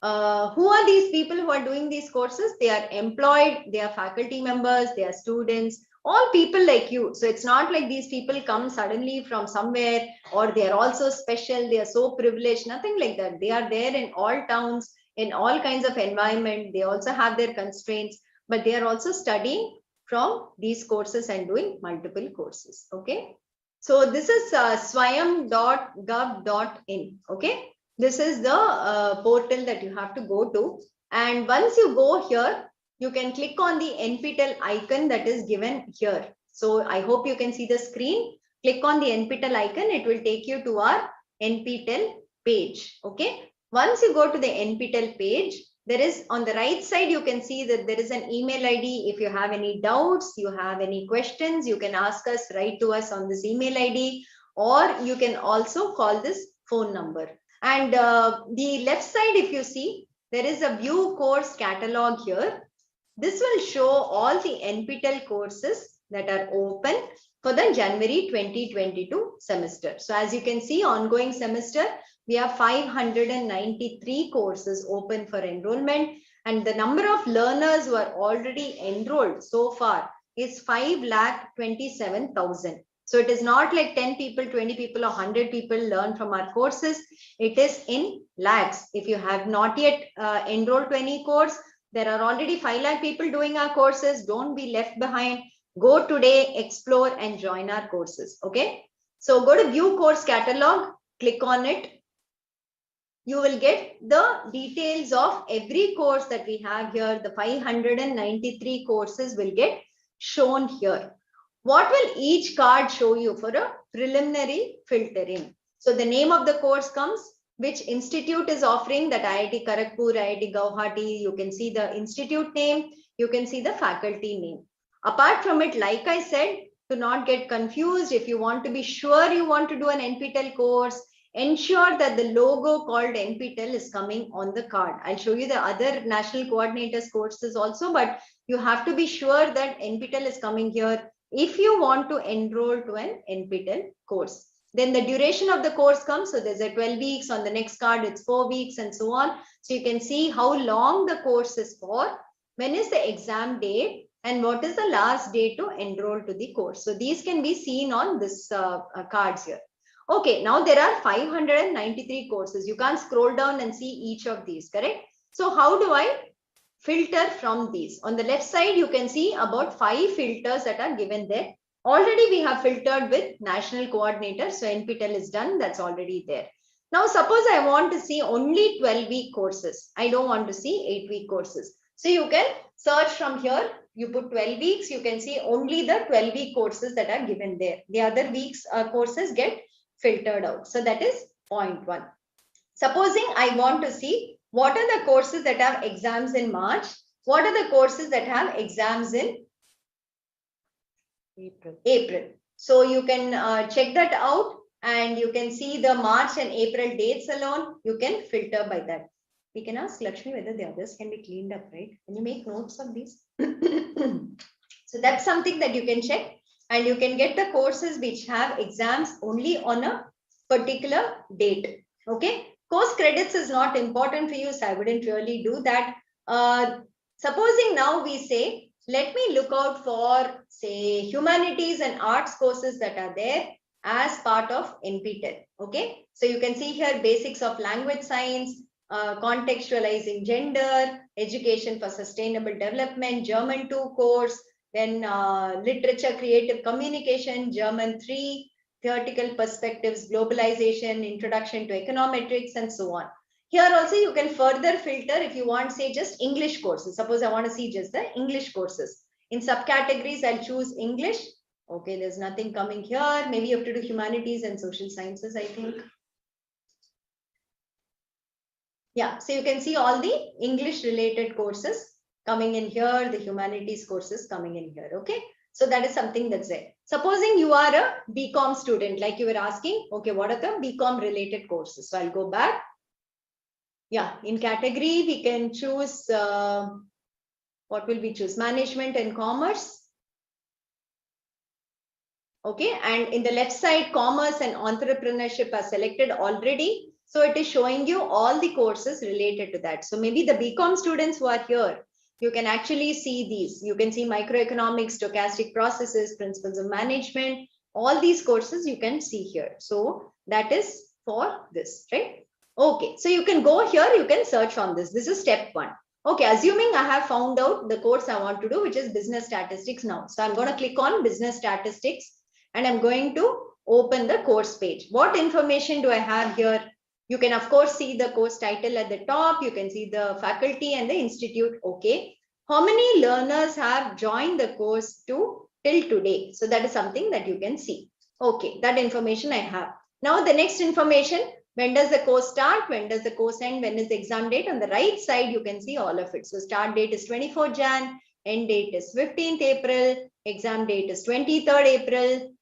Who are these people who are doing these courses? They are employed, they are faculty members, they are students, all people like you. So it's not like these people come suddenly from somewhere or they are also special, they are so privileged, nothing like that. They are there in all towns, in all kinds of environment. They also have their constraints, but they are also studying from these courses and doing multiple courses. Okay. So this is swayam.gov.in. Okay. This is the portal that you have to go to. And once you go here, you can click on the NPTEL icon that is given here. So I hope you can see the screen. Click on the NPTEL icon. It will take you to our NPTEL page. Okay. Once you go to the NPTEL page, there is on the right side, you can see that there is an email ID. If you have any doubts, you have any questions, you can ask us, write to us on this email ID, or you can also call this phone number. And the left side, if you see, there is a view course catalog here. This will show all the NPTEL courses that are open for the January 2022 semester. So as you can see, ongoing semester, we have 593 courses open for enrollment, and the number of learners who are already enrolled so far is 5,27,000. So it is not like 10 people, 20 people or 100 people learn from our courses. It is in lakhs. If you have not yet enrolled to any course, there are already 5 lakh people doing our courses. Don't be left behind. Go today, explore and join our courses. Okay. So go to view course catalog, click on it. You will get the details of every course that we have here. The 593 courses will get shown here. What will each card show you for a preliminary filtering? So the name of the course comes, which institute is offering, that IIT Kharagpur, IIT Guwahati. You can see the institute name, you can see the faculty name. Apart from it, like I said, to not get confused, if you want to be sure you want to do an NPTEL course, ensure that the logo called NPTEL is coming on the card. I'll show you the other national coordinators courses also, but you have to be sure that NPTEL is coming here if you want to enroll to an NPTEL course. Then the duration of the course comes. So there's a 12 weeks, on the next card it's 4 weeks and so on. So you can see how long the course is for, when is the exam date, and what is the last date to enroll to the course. So these can be seen on this cards here. Okay, now there are 593 courses. You can't scroll down and see each of these, correct? So how do I filter from these? On the left side, you can see about 5 filters that are given there. Already we have filtered with national coordinator. So NPTEL is done. That's already there. Now, suppose I want to see only 12-week courses. I don't want to see 8-week courses. So you can search from here. You put 12 weeks. You can see only the 12-week courses that are given there. The other weeks courses get filtered out. So that is point 1. Supposing I want to see what are the courses that have exams in March. What are the courses that have exams in April? So you can check that out, and you can see the March and April dates alone. You can filter by that. We can ask Lakshmi whether the others can be cleaned up, right? Can you make notes of these? So that's something that you can check, and you can get the courses which have exams only on a particular date. Okay, course credits is not important for you, so I wouldn't really do that. Supposing now we say, let me look out for, say, humanities and arts courses that are there as part of NPTEL. Okay, so you can see here basics of language science, contextualizing gender, education for sustainable development, German 2 course, then literature, creative communication, German 3, theoretical perspectives, globalization, introduction to econometrics, and so on. Here also you can further filter if you want, say, just English courses. Suppose I want to see just the English courses. In subcategories, I'll choose English. Okay, there's nothing coming here. Maybe you have to do humanities and social sciences, I think. Yeah, so you can see all the English related courses coming in here, the humanities courses coming in here. Okay, so that is something that's there. Supposing you are a BCom student, like you were asking, okay, what are the BCom related courses? So I'll go back. Yeah, in category, we can choose, what will we choose? Management and commerce. Okay, and in the left side, commerce and entrepreneurship are selected already. So it is showing you all the courses related to that. So maybe the BCom students who are here, you can actually see these. You can see microeconomics, stochastic processes, principles of management, all these courses you can see here. So that is for this, right? Okay, so you can go here, you can search on this. This is step 1. Okay, assuming I have found out the course I want to do, which is business statistics now. So I'm going to click on business statistics, and I'm going to open the course page. What information do I have here? You can of course see the course title at the top. You can see the faculty and the institute. Okay, how many learners have joined the course till today? So that is something that you can see. Okay, that information I have. Now the next information, when does the course start? When does the course end? When is the exam date? On the right side, you can see all of it. So start date is 24 Jan, end date is 15th April, exam date is 23rd April.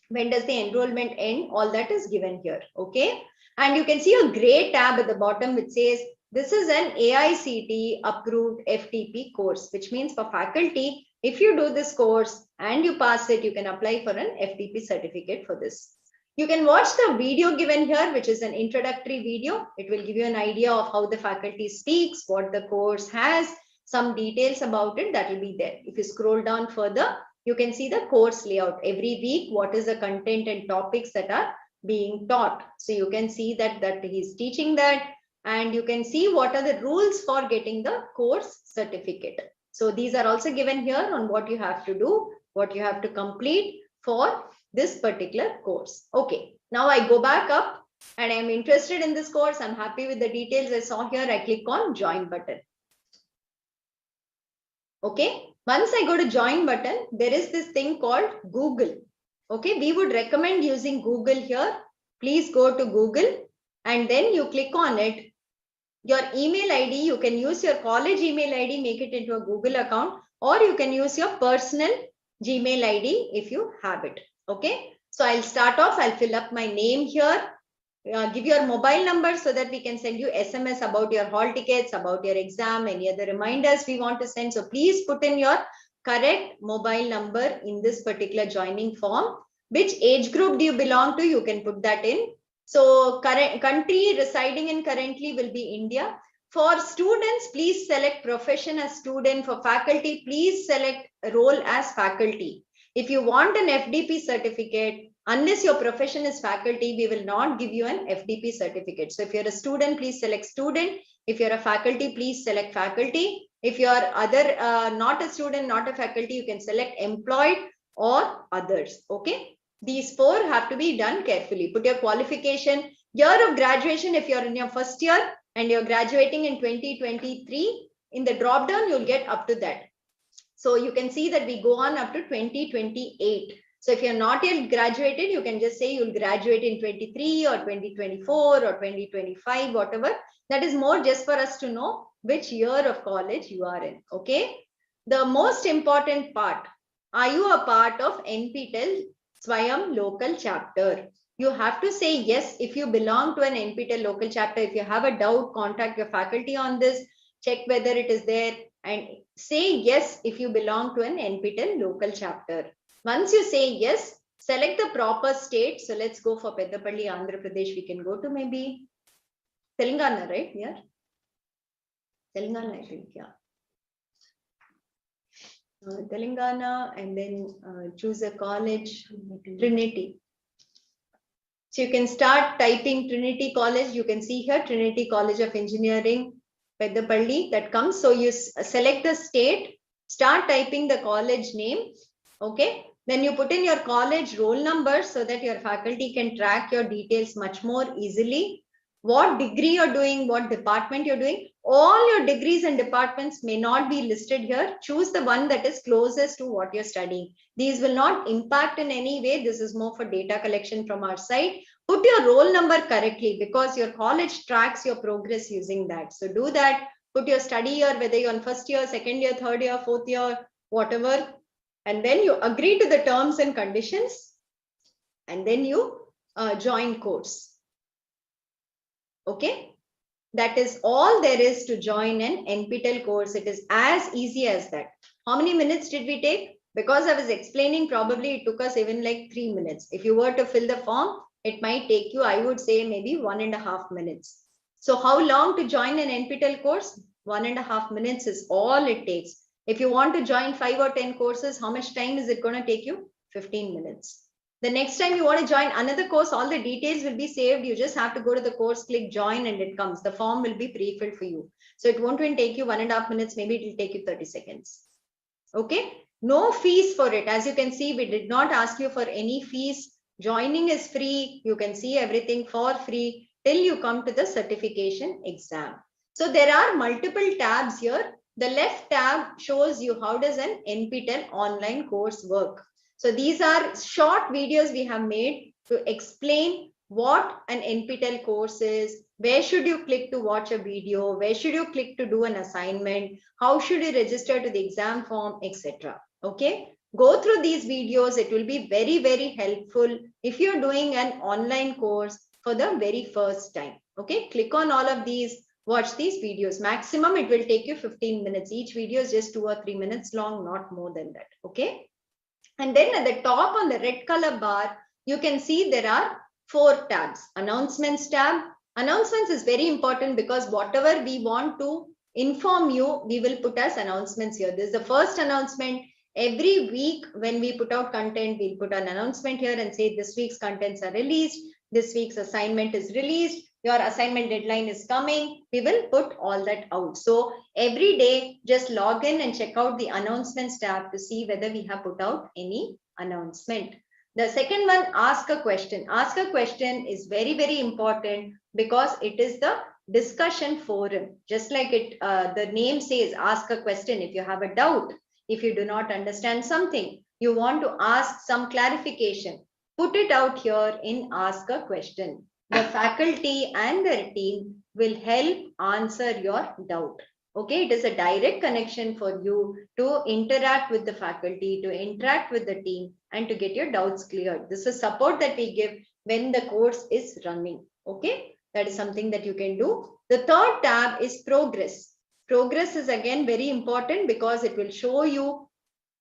When does the enrollment end? All that is given here. Okay. And you can see a gray tab at the bottom which says this is an AICTE approved FTP course, which means for faculty, if you do this course and you pass it, you can apply for an FTP certificate for this. You can watch the video given here, which is an introductory video. It will give you an idea of how the faculty speaks, what the course has, some details about it that will be there. If you scroll down further, you can see the course layout. Every week, what is the content and topics that are being taught. So you can see that he's teaching that, and you can see what are the rules for getting the course certificate. So these are also given here on what you have to do, what you have to complete for this particular course. Okay, now I go back up and I'm interested in this course. I'm happy with the details I saw here. I click on join button. Okay, once I go to join button, there is this thing called Google. Okay, we would recommend using Google here. Please go to Google and then you click on it. Your email ID, you can use your college email ID, make it into a Google account, or you can use your personal Gmail ID if you have it. Okay, so I'll start off. I'll fill up my name here. Give your mobile number so that we can send you SMS about your hall tickets, about your exam, any other reminders we want to send. So please put in your correct mobile number in this particular joining form. Which age group do you belong to? You can put that in. So current country residing in currently will be India. For students, please select profession as student. For faculty, please select role as faculty. If you want an FDP certificate, unless your profession is faculty, we will not give you an FDP certificate. So if you're a student, please select student. If you're a faculty, please select faculty. If you're not a student, not a faculty, you can select employed or others. Okay. These 4 have to be done carefully. Put your qualification, year of graduation. If you're in your first year and you're graduating in 2023, in the drop down, you'll get up to that. So you can see that we go on up to 2028. So if you're not yet graduated, you can just say you'll graduate in 23 or 2024 or 2025, whatever. That is more just for us to know which year of college you are in. Okay. The most important part, are you a part of NPTEL Swayam local chapter? You have to say yes if you belong to an NPTEL local chapter. If you have a doubt, contact your faculty on this, check whether it is there, and say yes if you belong to an NPTEL local chapter. Once you say yes, select the proper state. So let's go for Peddapalli, Andhra Pradesh. We can go to maybe Telangana, right? Yeah. Telangana, I think, yeah. Telangana, and then choose a college, Trinity. So you can start typing Trinity College. You can see here Trinity College of Engineering, Peddapalli, that comes. So you select the state, start typing the college name. Okay. Then you put in your college roll number so that your faculty can track your details much more easily. What degree you're doing, what department you're doing. All your degrees and departments may not be listed here. Choose the one that is closest to what you're studying. These will not impact in any way. This is more for data collection from our side. Put your roll number correctly because your college tracks your progress using that. So do that. Put your study year, whether you're on first year, second year, third year, fourth year, whatever. And then you agree to the terms and conditions. And then you join course. Okay. That is all there is to join an NPTEL course. It is as easy as that. How many minutes did we take? Because I was explaining, probably it took us even like 3 minutes. If you were to fill the form, it might take you, I would say, maybe 1.5 minutes. So how long to join an NPTEL course? 1.5 minutes is all it takes. If you want to join 5 or 10 courses, how much time is it going to take you? 15 minutes. The next time you want to join another course, all the details will be saved. You just have to go to the course, click join, and it comes. The form will be pre-filled for you. So it won't even take you 1.5 minutes. Maybe it will take you 30 seconds. Okay. No fees for it. As you can see, we did not ask you for any fees. Joining is free. You can see everything for free till you come to the certification exam. So there are multiple tabs here. The left tab shows you how does an NPTEL online course work. So these are short videos we have made to explain what an NPTEL course is, where should you click to watch a video, where should you click to do an assignment, how should you register to the exam form, etc. Okay, go through these videos. It will be very, very helpful if you're doing an online course for the very first time. Okay, click on all of these, watch these videos. Maximum it will take you 15 minutes. Each video is just 2 or 3 minutes long, not more than that. Okay. And then at the top on the red color bar, you can see there are 4 tabs. Announcements tab. Announcements is very important because whatever we want to inform you, we will put as announcements here. This is the first announcement. Every week when we put out content, we'll put an announcement here and say this week's contents are released. This week's assignment is released. Your assignment deadline is coming. We will put all that out. So every day, just log in and check out the announcements tab to see whether we have put out any announcement. The second one, ask a question. Ask a question is very, very important because it is the discussion forum. Just like it, the name says, ask a question. If you have a doubt, if you do not understand something, you want to ask some clarification, put it out here in ask a question. The faculty and their team will help answer your doubt. Okay, it is a direct connection for you to interact with the faculty, to interact with the team, and to get your doubts cleared. This is support that we give when the course is running. Okay, that is something that you can do. The third tab is progress. Progress is again very important because it will show you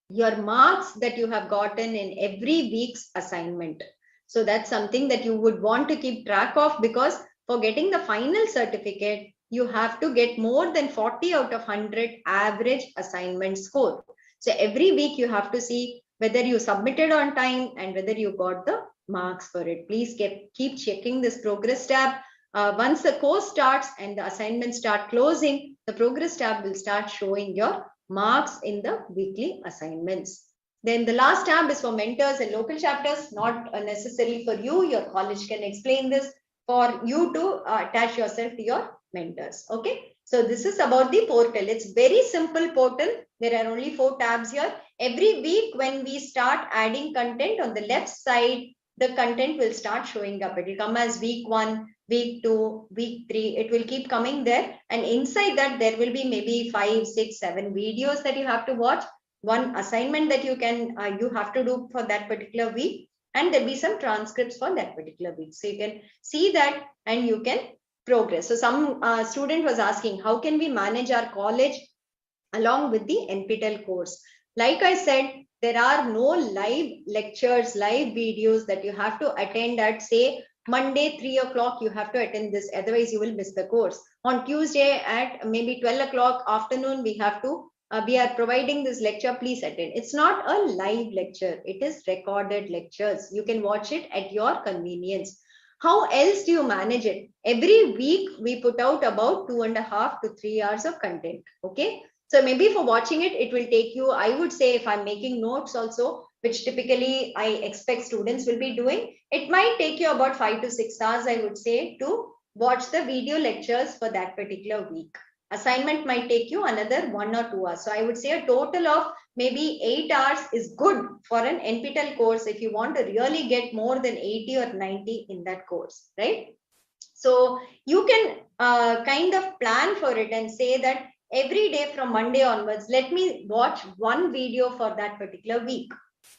your marks that you have gotten in every week's assignment. So that's something that you would want to keep track of because for getting the final certificate, you have to get more than 40 out of 100 average assignment score. So every week you have to see whether you submitted on time and whether you got the marks for it. Please keep checking this progress tab. Once the course starts and the assignments start closing, the progress tab will start showing your marks in the weekly assignments. Then the last tab is for mentors and local chapters, not necessarily for you. Your college can explain this for you to attach yourself to your mentors. Okay. So this is about the portal. It's very simple portal. There are only 4 tabs here. Every week when we start adding content, on the left side, the content will start showing up. It will come as week 1, week 2, week 3. It will keep coming there. And inside that, there will be maybe 5, 6, 7 videos that you have to watch. One assignment that you have to do for that particular week. And there'll be some transcripts for that particular week. So you can see that and you can progress. So some student was asking, how can we manage our college along with the NPTEL course? Like I said, there are no live lectures, live videos that you have to attend at, say, Monday, 3 o'clock, you have to attend this, otherwise you will miss the course. On Tuesday at maybe 12 o'clock afternoon, we are providing this lecture, please attend. It's not a live lecture, it is recorded lectures. You can watch it at your convenience. How else do you manage it? Every week we put out about 2.5 to 3 hours of content. Okay. So maybe for watching it, it will take you, I would say, if I'm making notes also, which typically I expect students will be doing, it might take you about 5 to 6 hours, I would say, to watch the video lectures for that particular week. Assignment might take you another 1 or 2 hours. So I would say a total of maybe 8 hours is good for an NPTEL course if you want to really get more than 80 or 90 in that course, right? So you can kind of plan for it and say that every day from Monday onwards, let me watch one video for that particular week,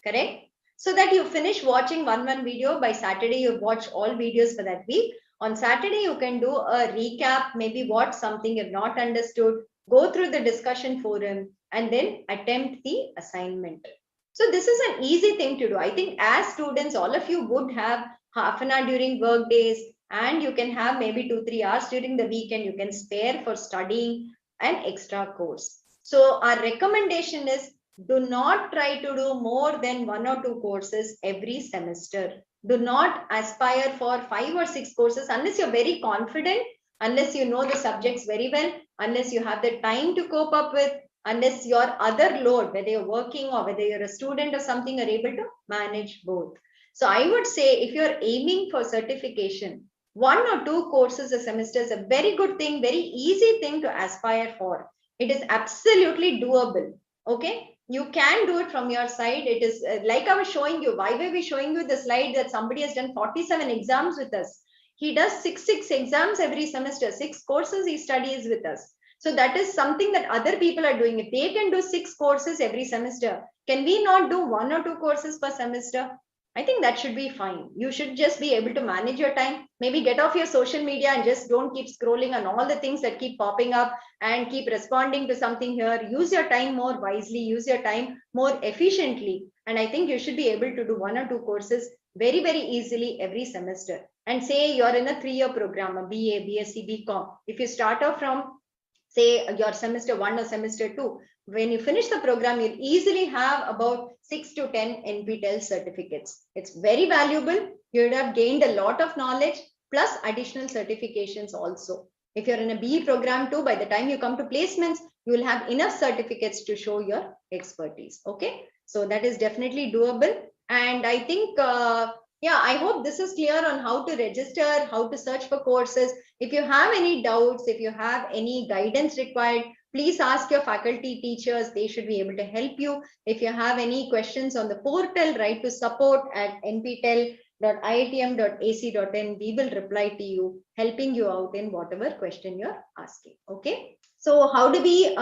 correct? So that you finish watching one video, by Saturday you watch all videos for that week. On Saturday, you can do a recap, maybe watch something you've not understood, go through the discussion forum, and then attempt the assignment. So this is an easy thing to do. I think as students, all of you would have half an hour during work days, and you can have maybe 2-3 hours during the weekend you can spare for studying an extra course. So our recommendation is, do not try to do more than 1 or 2 courses every semester. Do not aspire for 5 or 6 courses unless you're very confident, unless you know the subjects very well, unless you have the time to cope up with, unless your other load, whether you're working or whether you're a student or something, are able to manage both. So I would say, if you're aiming for certification, 1 or 2 courses a semester is a very good thing, very easy thing to aspire for. It is absolutely doable. Okay. You can do it from your side. It is like I was showing you. Why were we showing you the slide that somebody has done 47 exams with us? He does 6 exams every semester, 6 courses he studies with us. So that is something that other people are doing. If they can do 6 courses every semester, can we not do 1 or 2 courses per semester? I think that should be fine. You should just be able to manage your time. Maybe get off your social media and just don't keep scrolling on all the things that keep popping up and keep responding to something here. Use your time more wisely, use your time more efficiently. And I think you should be able to do 1 or 2 courses very, very easily every semester. And say you're in a 3-year program, a BA, BSc, BCom. If you start off from, say, your semester 1 or semester 2, when you finish the program, you'll easily have about 6 to 10 NPTEL certificates. It's very valuable. You would have gained a lot of knowledge plus additional certifications also. If you're in a BE program too, by the time you come to placements, you will have enough certificates to show your expertise. Okay, so that is definitely doable. And I think, yeah, I hope this is clear on how to register, how to search for courses. If you have any doubts, if you have any guidance required, please ask your faculty teachers. They should be able to help you. If you have any questions on the portal, write to support@nptel.iitm.ac.in. We will reply to you, helping you out in whatever question you're asking. Okay. So how do we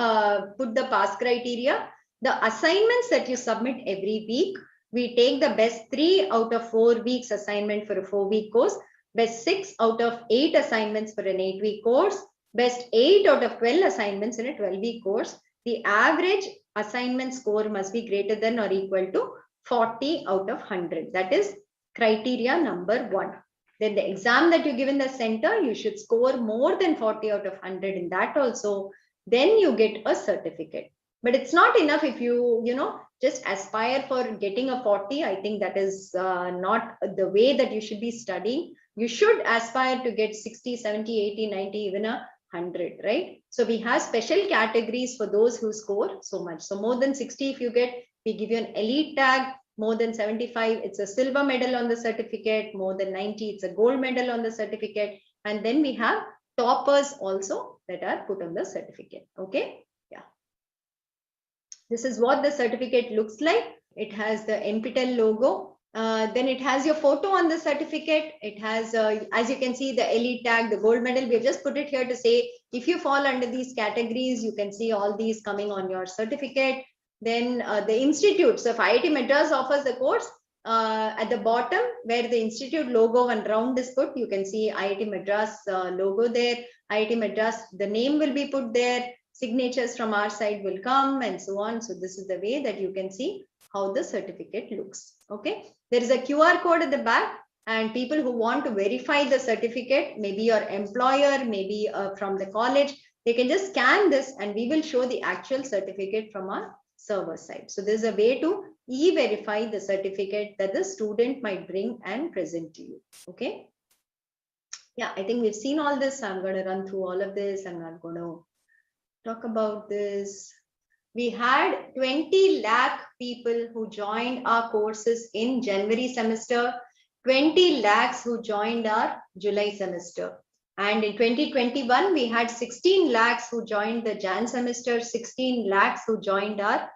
put the pass criteria? The assignments that you submit every week, we take the best 3 out of 4 weeks assignment for a 4-week course, best 6 out of 8 assignments for an 8-week course, best 8 out of 12 assignments in a 12-week course. The average assignment score must be greater than or equal to 40 out of 100. That is criteria number 1. Then the exam that you give in the center, you should score more than 40 out of 100 in that also. Then you get a certificate. But it's not enough if you just aspire for getting a 40. I think that is not the way that you should be studying. You should aspire to get 60, 70, 80, 90, even 100, right? So we have special categories for those who score so much. So more than 60, if you get, we give you an elite tag. More than 75, it's a silver medal on the certificate. More than 90, it's a gold medal on the certificate. And then we have toppers also that are put on the certificate. Okay. Yeah. This is what the certificate looks like. It has the NPTEL logo. Then it has your photo on the certificate. It has, as you can see, the elite tag, the gold medal. We've just put it here to say, if you fall under these categories, you can see all these coming on your certificate. Then the institute. So if IIT Madras offers the course, at the bottom where the institute logo and round is put, you can see IIT Madras logo there. IIT Madras, the name will be put there. Signatures from our side will come and so on. So this is the way that you can see how the certificate looks. Okay. There is a QR code at the back, and people who want to verify the certificate, maybe your employer, maybe from the college, they can just scan this and we will show the actual certificate from our server side. So there's a way to e-verify the certificate that the student might bring and present to you. Okay. Yeah, I think we've seen all this. I'm going to run through all of this. I'm not going to talk about this. We had 20 lakh people who joined our courses in January semester, 20 lakhs who joined our July semester. And in 2021, we had 16 lakhs who joined the Jan semester, 16 lakhs who joined our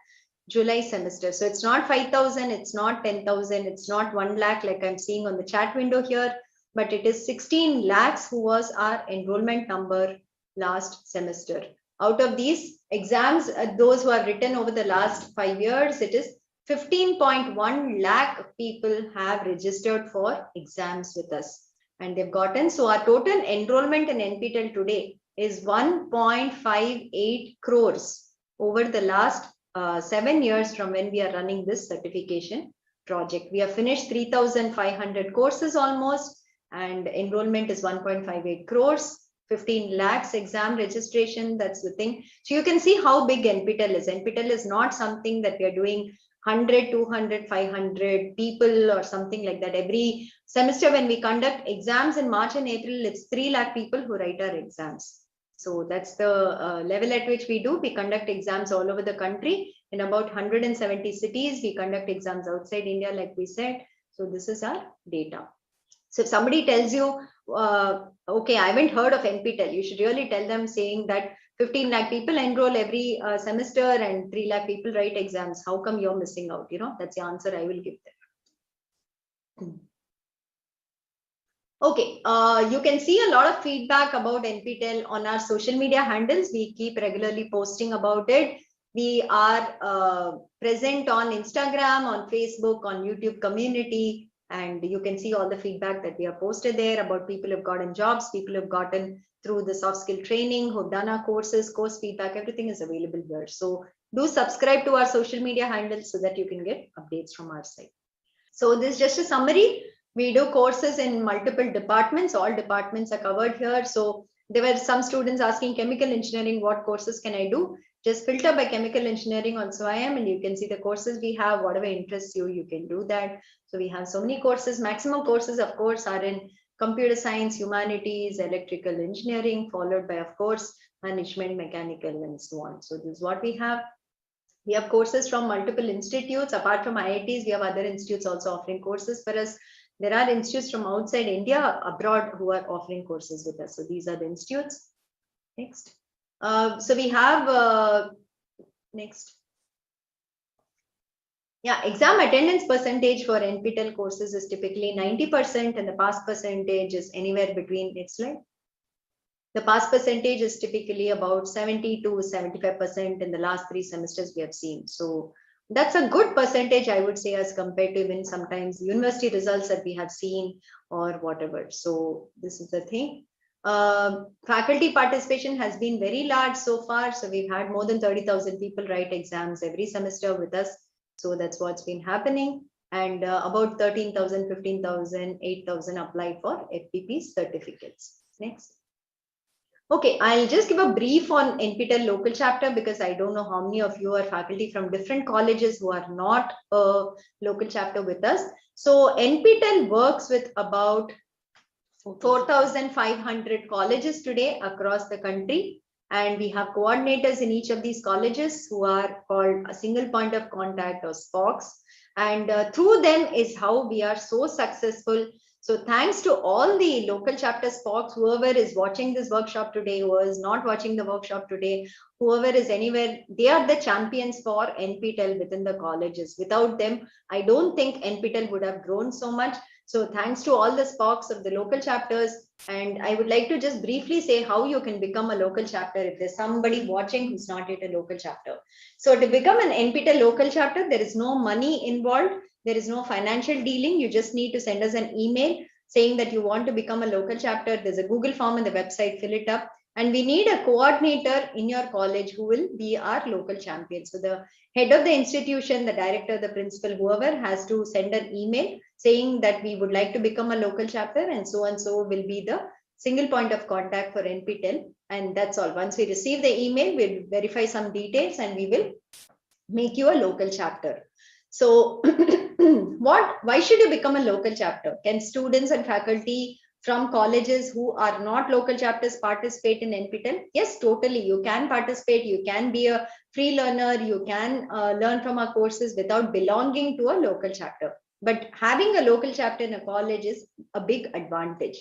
July semester. So it's not 5,000, it's not 10,000, it's not 1 lakh like I'm seeing on the chat window here, but it is 16 lakhs who was our enrollment number last semester. Out of these exams, those who have written over the last 5 years, it is 15.1 lakh people have registered for exams with us and they've gotten. So our total enrollment in NPTEL today is 1.58 crores over the last 7 years from when we are running this certification project. We have finished 3,500 courses almost, and enrollment is 1.58 crores. 15 lakhs exam registration, that's the thing. So you can see how big NPTEL is. NPTEL is not something that we are doing 100, 200, 500 people or something like that. Every semester when we conduct exams in March and April, it's 3 lakh people who write our exams. So that's the level at which we do. We conduct exams all over the country in about 170 cities. We conduct exams outside India, like we said. So this is our data. So if somebody tells you, okay, I haven't heard of NPTEL, you should really tell them saying that 15 lakh people enroll every semester and 3 lakh people write exams. How come you're missing out? You know, that's the answer I will give them. Okay, you can see a lot of feedback about NPTEL on our social media handles. We keep regularly posting about it. We are present on Instagram, on Facebook, on YouTube community. And you can see all the feedback that we have posted there about people who've gotten jobs, people who've gotten through the soft skill training, who've done our courses, course feedback, everything is available here. So do subscribe to our social media handles so that you can get updates from our side. So this is just a summary. We do courses in multiple departments. All departments are covered here. So there were some students asking chemical engineering, what courses can I do? Just filter by chemical engineering also I am, and you can see the courses we have, whatever interests you, you can do that. So we have so many courses. Maximum courses, of course, are in computer science, humanities, electrical engineering, followed by, of course, management, mechanical, and so on. So this is what we have. We have courses from multiple institutes. Apart from IITs, we have other institutes also offering courses for us. There are institutes from outside India, abroad, who are offering courses with us. So these are the institutes. Next. So we have, next. Yeah, exam attendance percentage for NPTEL courses is typically 90%, and the pass percentage is anywhere between, next slide. The pass percentage is typically about 70 to 75% in the last 3 semesters we have seen. So that's a good percentage, I would say, as compared to even sometimes university results that we have seen or whatever. So this is the thing. Faculty participation has been very large so far. So we've had more than 30,000 people write exams every semester with us. So that's what's been happening. And about 13,000, 15,000, 8,000 apply for FPP certificates. Next. Okay, I'll just give a brief on NPTEL local chapter because I don't know how many of you are faculty from different colleges who are not a local chapter with us. So NPTEL works with about 4,500 colleges today across the country. And we have coordinators in each of these colleges who are called a single point of contact or SPOCs. And through them is how we are so successful So thanks to all the local chapter SPOCs, whoever is watching this workshop today, who is not watching the workshop today, whoever is anywhere, they are the champions for NPTEL within the colleges. Without them, I don't think NPTEL would have grown so much. So thanks to all the SPOCs of the local chapters. And I would like to just briefly say how you can become a local chapter if there's somebody watching who's not yet a local chapter. So to become an NPTEL local chapter, there is no money involved. There is no financial dealing. You just need to send us an email saying that you want to become a local chapter. There's a Google form on the website, fill it up. And we need a coordinator in your college who will be our local champion. So the head of the institution, the director, the principal, whoever has to send an email saying that we would like to become a local chapter, and so will be the single point of contact for NPTEL. And that's all. Once we receive the email, we'll verify some details and we will make you a local chapter. So why should you become a local chapter? Can students and faculty from colleges who are not local chapters participate in NPTEL? Yes, totally. You can participate. You can be a free learner. You can learn from our courses without belonging to a local chapter. But having a local chapter in a college is a big advantage.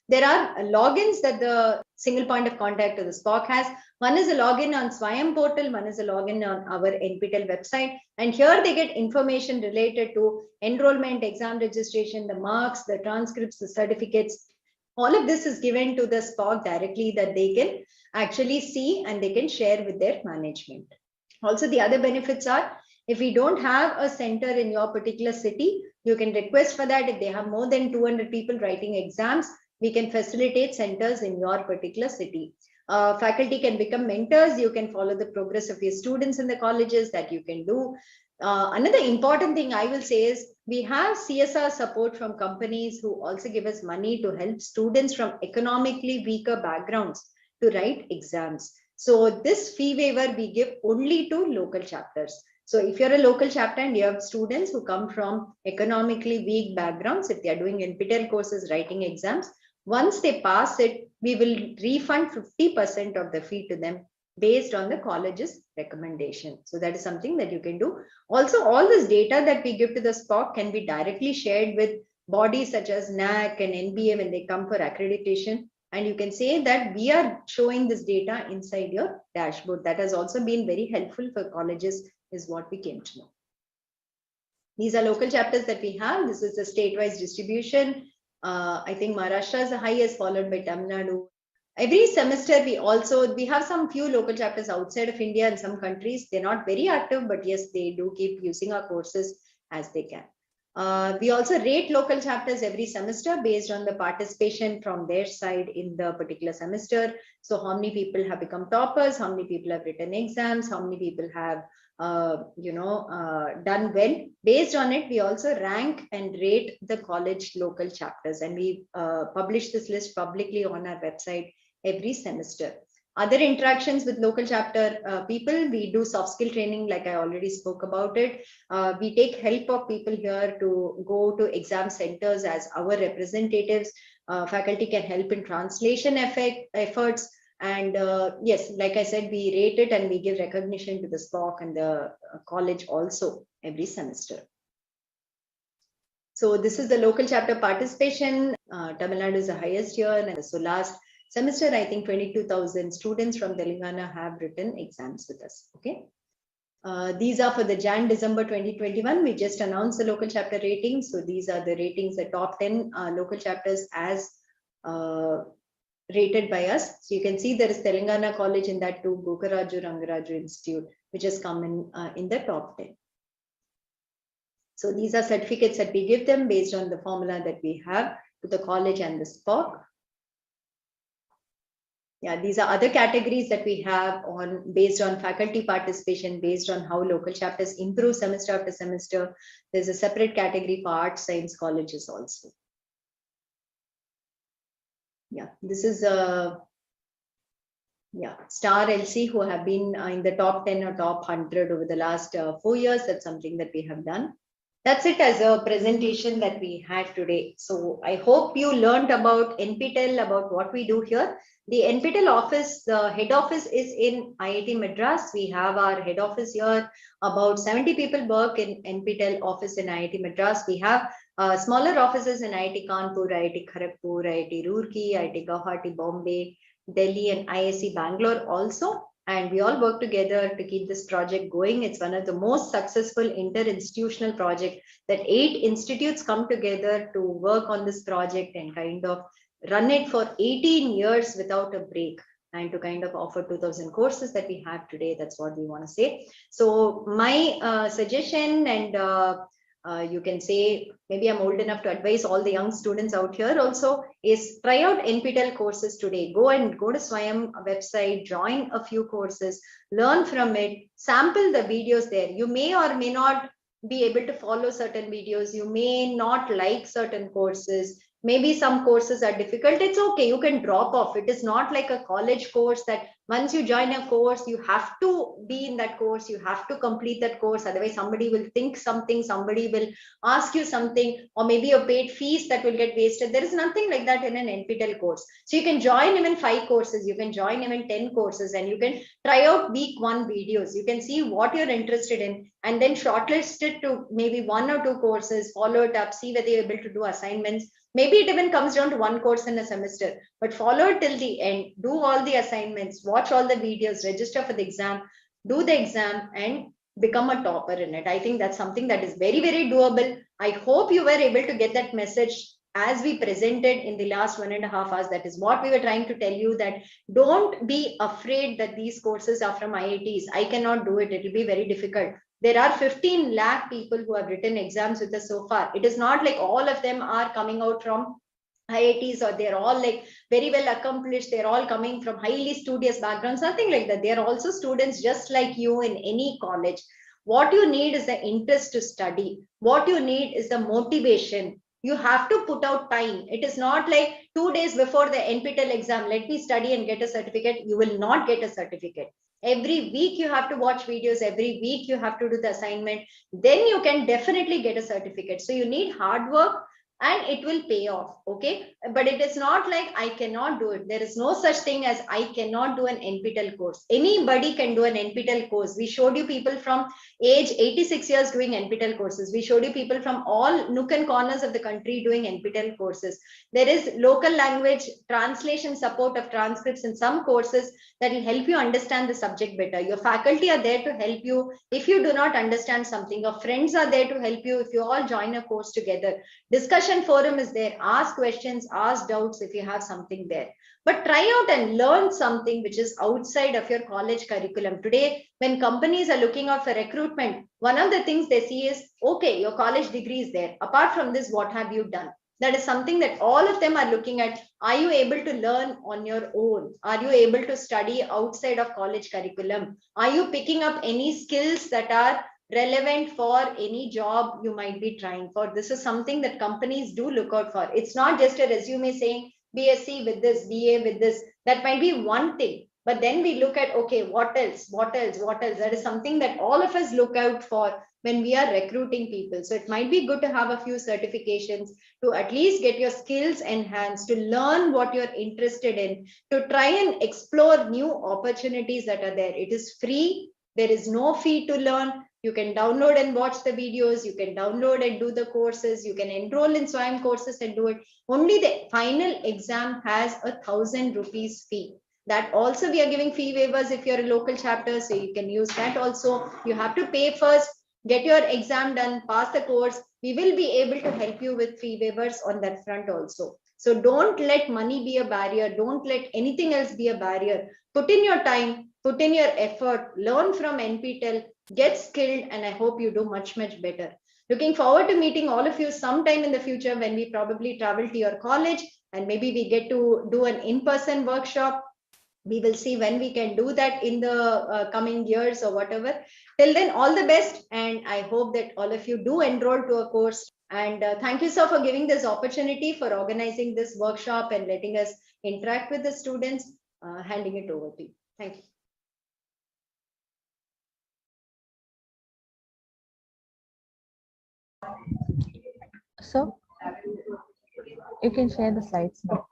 There are logins that the single point of contact of the SPOC has. One is a login on Swayam portal, one is a login on our NPTEL website. And here they get information related to enrollment, exam registration, the marks, the transcripts, the certificates. All of this is given to the SPOC directly that they can actually see and they can share with their management. Also, the other benefits are, if we don't have a center in your particular city, you can request for that. If they have more than 200 people writing exams, we can facilitate centers in your particular city. Faculty can become mentors. You can follow the progress of your students in the colleges that you can do. Another important thing I will say is we have CSR support from companies who also give us money to help students from economically weaker backgrounds to write exams. So this fee waiver we give only to local chapters. So if you're a local chapter and you have students who come from economically weak backgrounds, if they are doing NPTEL courses, writing exams, once they pass it, we will refund 50% of the fee to them based on the college's recommendation. So that is something that you can do. Also, all this data that we give to the SPOC can be directly shared with bodies such as NAC and NBA when they come for accreditation. And you can say that we are showing this data inside your dashboard. That has also been very helpful for colleges, is what we came to know. These are local chapters that we have. This is the state-wise distribution. I think Maharashtra is the highest, followed by Tamil Nadu. Every semester, we have some few local chapters outside of India and some countries. They're not very active, but yes, they do keep using our courses as they can. We also rate local chapters every semester based on the participation from their side in the particular semester. So how many people have become toppers, how many people have written exams, how many people have done well. Based on it, we also rank and rate the college local chapters, and we publish this list publicly on our website every semester. Other interactions with local chapter people, we do soft skill training, like I already spoke about it. We take help of people here to go to exam centers as our representatives. Faculty can help in translation efforts. And yes, like I said, we rate it and we give recognition to the SPOC and the college also every semester. So this is the local chapter participation. Tamil Nadu is the highest here. And so last semester, I think 22,000 students from Telangana have written exams with us. Okay. These are for the Jan-December 2021. We just announced the local chapter ratings. So these are the ratings, the top 10 local chapters as rated by us. So you can see there is Telangana College in that too, Gokaraju Rangaraju Institute, which has come in the top 10. So these are certificates that we give them based on the formula that we have to the college and the SPOC. Yeah, these are other categories that we have based on faculty participation, based on how local chapters improve semester after semester. There's a separate category for arts, science colleges also. Yeah, this is Star LC who have been in the top 10 or top 100 over the last 4 years. That's something that we have done. That's it as a presentation that we had today. So I hope you learned about NPTEL, about what we do here. The NPTEL office, the head office is in IIT Madras. We have our head office here. About 70 people work in NPTEL office in IIT Madras. We have Smaller offices in IIT Kanpur, IIT Kharagpur, IIT Roorkee, IIT Guwahati, Bombay, Delhi, and IISc Bangalore also. And we all work together to keep this project going. It's one of the most successful inter-institutional project that 8 institutes come together to work on this project and kind of run it for 18 years without a break, and to kind of offer 2000 courses that we have today. That's what we want to say. So my suggestion, and you can say, maybe I'm old enough to advise all the young students out here also, is try out NPTEL courses today. Go to Swayam website, join a few courses, learn from it, sample the videos there. You may or may not be able to follow certain videos. You may not like certain courses. Maybe some courses are difficult. It's okay. You can drop off. It is not like a college course that once you join a course, you have to be in that course. You have to complete that course. Otherwise, somebody will think something, somebody will ask you something, or maybe you paid fees that will get wasted. There is nothing like that in an NPTEL course. So you can join even 5 courses. You can join even 10 courses, and you can try out week 1 videos. You can see what you're interested in, and then shortlist it to maybe 1 or 2 courses, follow it up, see whether you're able to do assignments. Maybe it even comes down to 1 course in a semester, but follow it till the end, do all the assignments, watch all the videos, register for the exam, do the exam, and become a topper in it. I think that's something that is very, very doable. I hope you were able to get that message as we presented in the last 1.5 hours. That is what we were trying to tell you, that don't be afraid that these courses are from IITs. I cannot do it. It will be very difficult. There are 15 lakh people who have written exams with us so far. It is not like all of them are coming out from IITs, or they're all like very well accomplished. They're all coming from highly studious backgrounds, nothing like that. They're also students just like you in any college. What you need is the interest to study. What you need is the motivation. You have to put out time. It is not like 2 days before the NPTEL exam, let me study and get a certificate. You will not get a certificate. Every week you have to watch videos. Every week you have to do the assignment. Then you can definitely get a certificate. So you need hard work, and it will pay off. Okay, but it is not like I cannot do it. There is no such thing as I cannot do an NPTEL course. Anybody can do an NPTEL course. We showed you people from age 86 years doing NPTEL courses. We showed you people from all nook and corners of the country doing NPTEL courses. There is local language translation support of transcripts in some courses that will help you understand the subject better. Your faculty are there to help you if you do not understand something. Your friends are there to help you if you all join a course together. Discussion forum is there. Ask questions, ask doubts if you have something there. But try out and learn something which is outside of your college curriculum. Today, when companies are looking out for recruitment, one of the things they see is, okay, your college degree is there. Apart from this, what have you done? That is something that all of them are looking at. Are you able to learn on your own? Are you able to study outside of college curriculum? Are you picking up any skills that are relevant for any job you might be trying for? This is something that companies do look out for. It's not just a resume saying BSc with this, BA with this. That might be one thing. But then we look at, okay, what else? What else? What else? That is something that all of us look out for when we are recruiting people. So it might be good to have a few certifications to at least get your skills enhanced, to learn what you're interested in, to try and explore new opportunities that are there. It is free. There is no fee to learn. You can download and watch the videos. You can download and do the courses. You can enroll in Swayam courses and do it. Only the final exam has 1,000 rupees fee. That also we are giving fee waivers if you're a local chapter, so you can use that also. You have to pay first, get your exam done, pass the course. We will be able to help you with fee waivers on that front also. So don't let money be a barrier. Don't let anything else be a barrier. Put in your time, put in your effort, learn from NPTEL, get skilled, and I hope you do much, much better. Looking forward to meeting all of you sometime in the future when we probably travel to your college, and maybe we get to do an in-person workshop. We will see when we can do that in the coming years or whatever. Till then, all the best, and I hope that all of you do enroll to a course. And thank you, sir, for giving this opportunity, for organizing this workshop and letting us interact with the students. Handing it over to you. Thank you. So, you can share the slides now.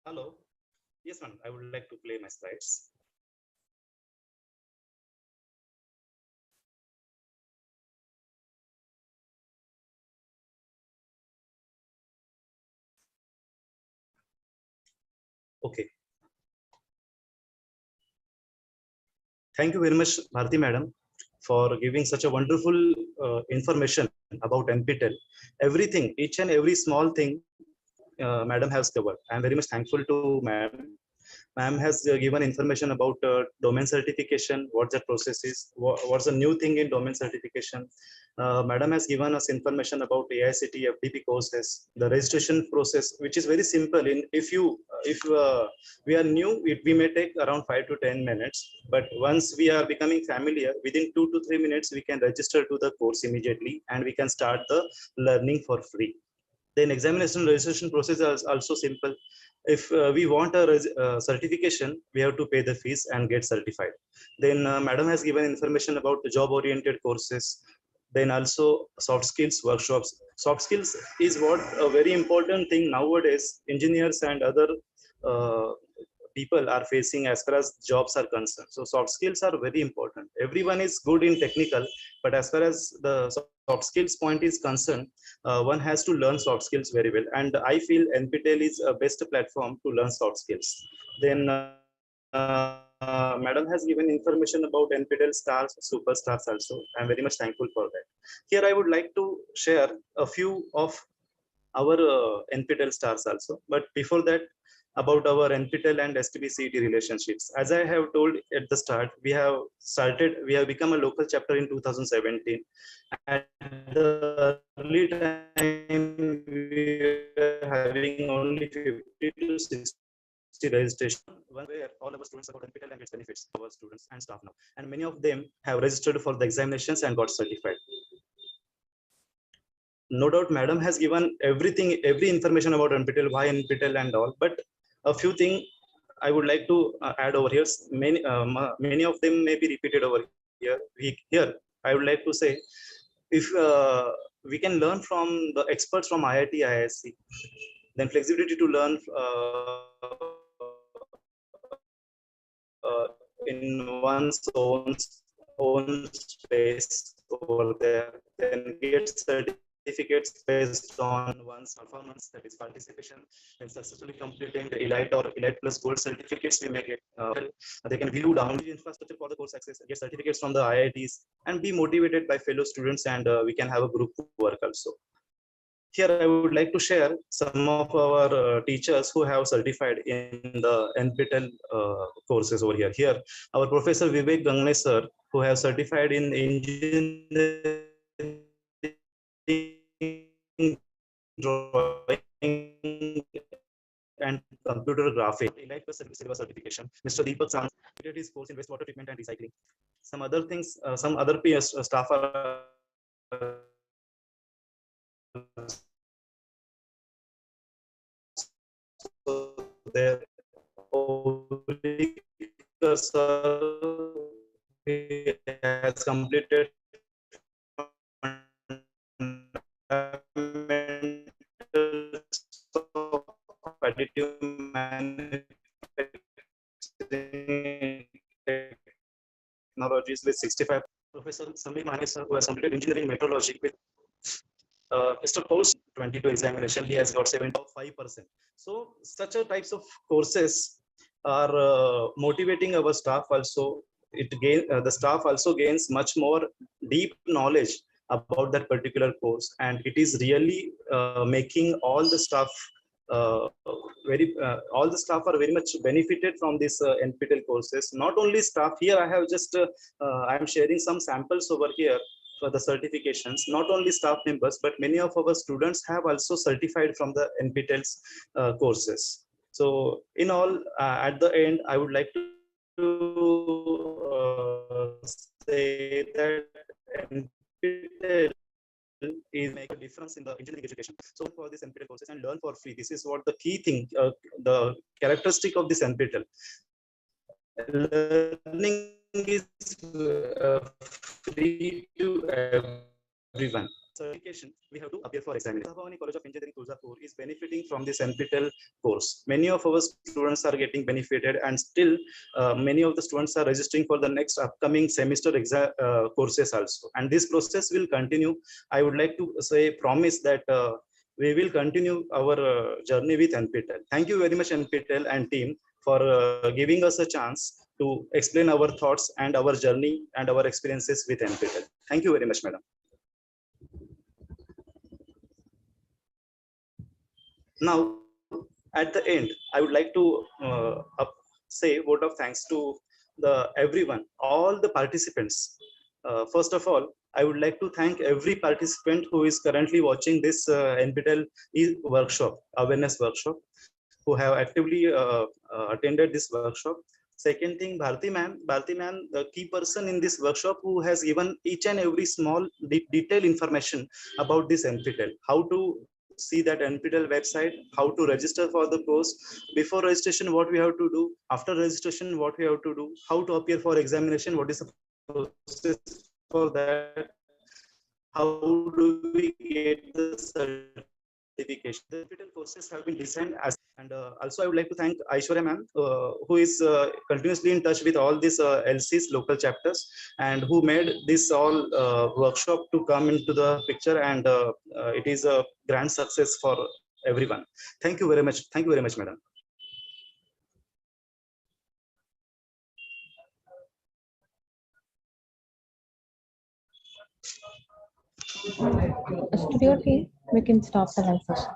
Hello. Yes, ma'am. I would like to play my slides. Okay. Thank you very much, Bharti Madam, for giving such a wonderful information about NPTEL. Everything, each and every small thing, Madam has covered. I am very much thankful to Madam. Ma'am has given information about domain certification, what the process is, what's the new thing in domain certification. Madam has given us information about AICTE FDP courses, the registration process, which is very simple. If we are new, we may take around 5 to 10 minutes, but once we are becoming familiar, within 2 to 3 minutes, we can register to the course immediately, and we can start the learning for free. Then examination registration process is also simple. If we want a certification, we have to pay the fees and get certified. Then Madam has given information about the job-oriented courses. Then also soft skills workshops. Soft skills is what a very important thing nowadays. Engineers and other people are facing as far as jobs are concerned. So soft skills are very important. Everyone is good in technical, but as far as the soft skills point is concerned, one has to learn soft skills very well. And I feel NPTEL is a best platform to learn soft skills. Then Madam has given information about NPTEL stars, superstars also. I'm very much thankful for that. Here I would like to share a few of our NPTEL stars also. But before that, about our NPTEL and STB-CET relationships. As I have told at the start, we have become a local chapter in 2017. At the early time, we were having only 50 to 60 registration, where all our students about NPTEL and its benefits, our students and staff now. And many of them have registered for the examinations and got certified. No doubt, Madam has given every information about NPTEL, why NPTEL and all, but a few things I would like to add over here. Many of them may be repeated over here. Here, I would like to say, if we can learn from the experts from IIT, IISc, then flexibility to learn in one's own space over there, then get certificates based on one's performance, that is participation, and successfully completing the elite or elite plus gold certificates we may get. They can view down the infrastructure for the course access, get certificates from the IITs, and be motivated by fellow students, and we can have a group work also. Here I would like to share some of our teachers who have certified in the NPTEL courses over here. Here, our Professor Vivek Gangne sir, who have certified in engineering, drawing, and computer graphics. Elite plus silver certification. Mr. Deepak Sang did his course in wastewater treatment and recycling. Some other things, some other PS staff are there. Has completed additive manufacturing technologies with 65. Professor Samir Manes, who has completed engineering metrology with Mr. Post 22 examination, he has got 75%. So such a types of courses are motivating our staff also. The staff also gains much more deep knowledge about that particular course, and it is really making all the staff all the staff are very much benefited from this NPTEL courses. Not only staff, here I have just I am sharing some samples over here for the certifications. Not only staff members, but many of our students have also certified from the NPTEL's courses. So in all, at the end, I would like to say that NPTEL is make a difference in the engineering education. So for this NPTEL courses and learn for free. This is what the key thing, the characteristic of this NPTEL. Learning is free to everyone. Certification, we have to appear for examination. Tuljabhavani College of Engineering, Tuljapur is benefiting from this NPTEL course. Many of our students are getting benefited, and still many of the students are registering for the next upcoming semester courses also. And this process will continue. I would like to promise that we will continue our journey with NPTEL. Thank you very much, NPTEL and team, for giving us a chance to explain our thoughts and our journey and our experiences with NPTEL. Thank you very much, madam. Now, at the end, I would like to say a word of thanks to everyone, all the participants. First of all, I would like to thank every participant who is currently watching this NPTEL workshop, awareness workshop, who have actively attended this workshop. Second thing, Bharti ma'am, the key person in this workshop, who has given each and every small detailed information about this NPTEL, how to see that NPTEL website, how to register for the course, before registration what we have to do, after registration what we have to do, how to appear for examination, what is the process for that, how do we get the certification. The NPTEL courses have been designed as, and also I would like to thank Aishwarya ma'am, who is continuously in touch with all these LCs, local chapters, and who made this all workshop to come into the picture, and it is a grand success for everyone. Thank you very much. Thank you very much, madam. Studio team, we can stop the live session.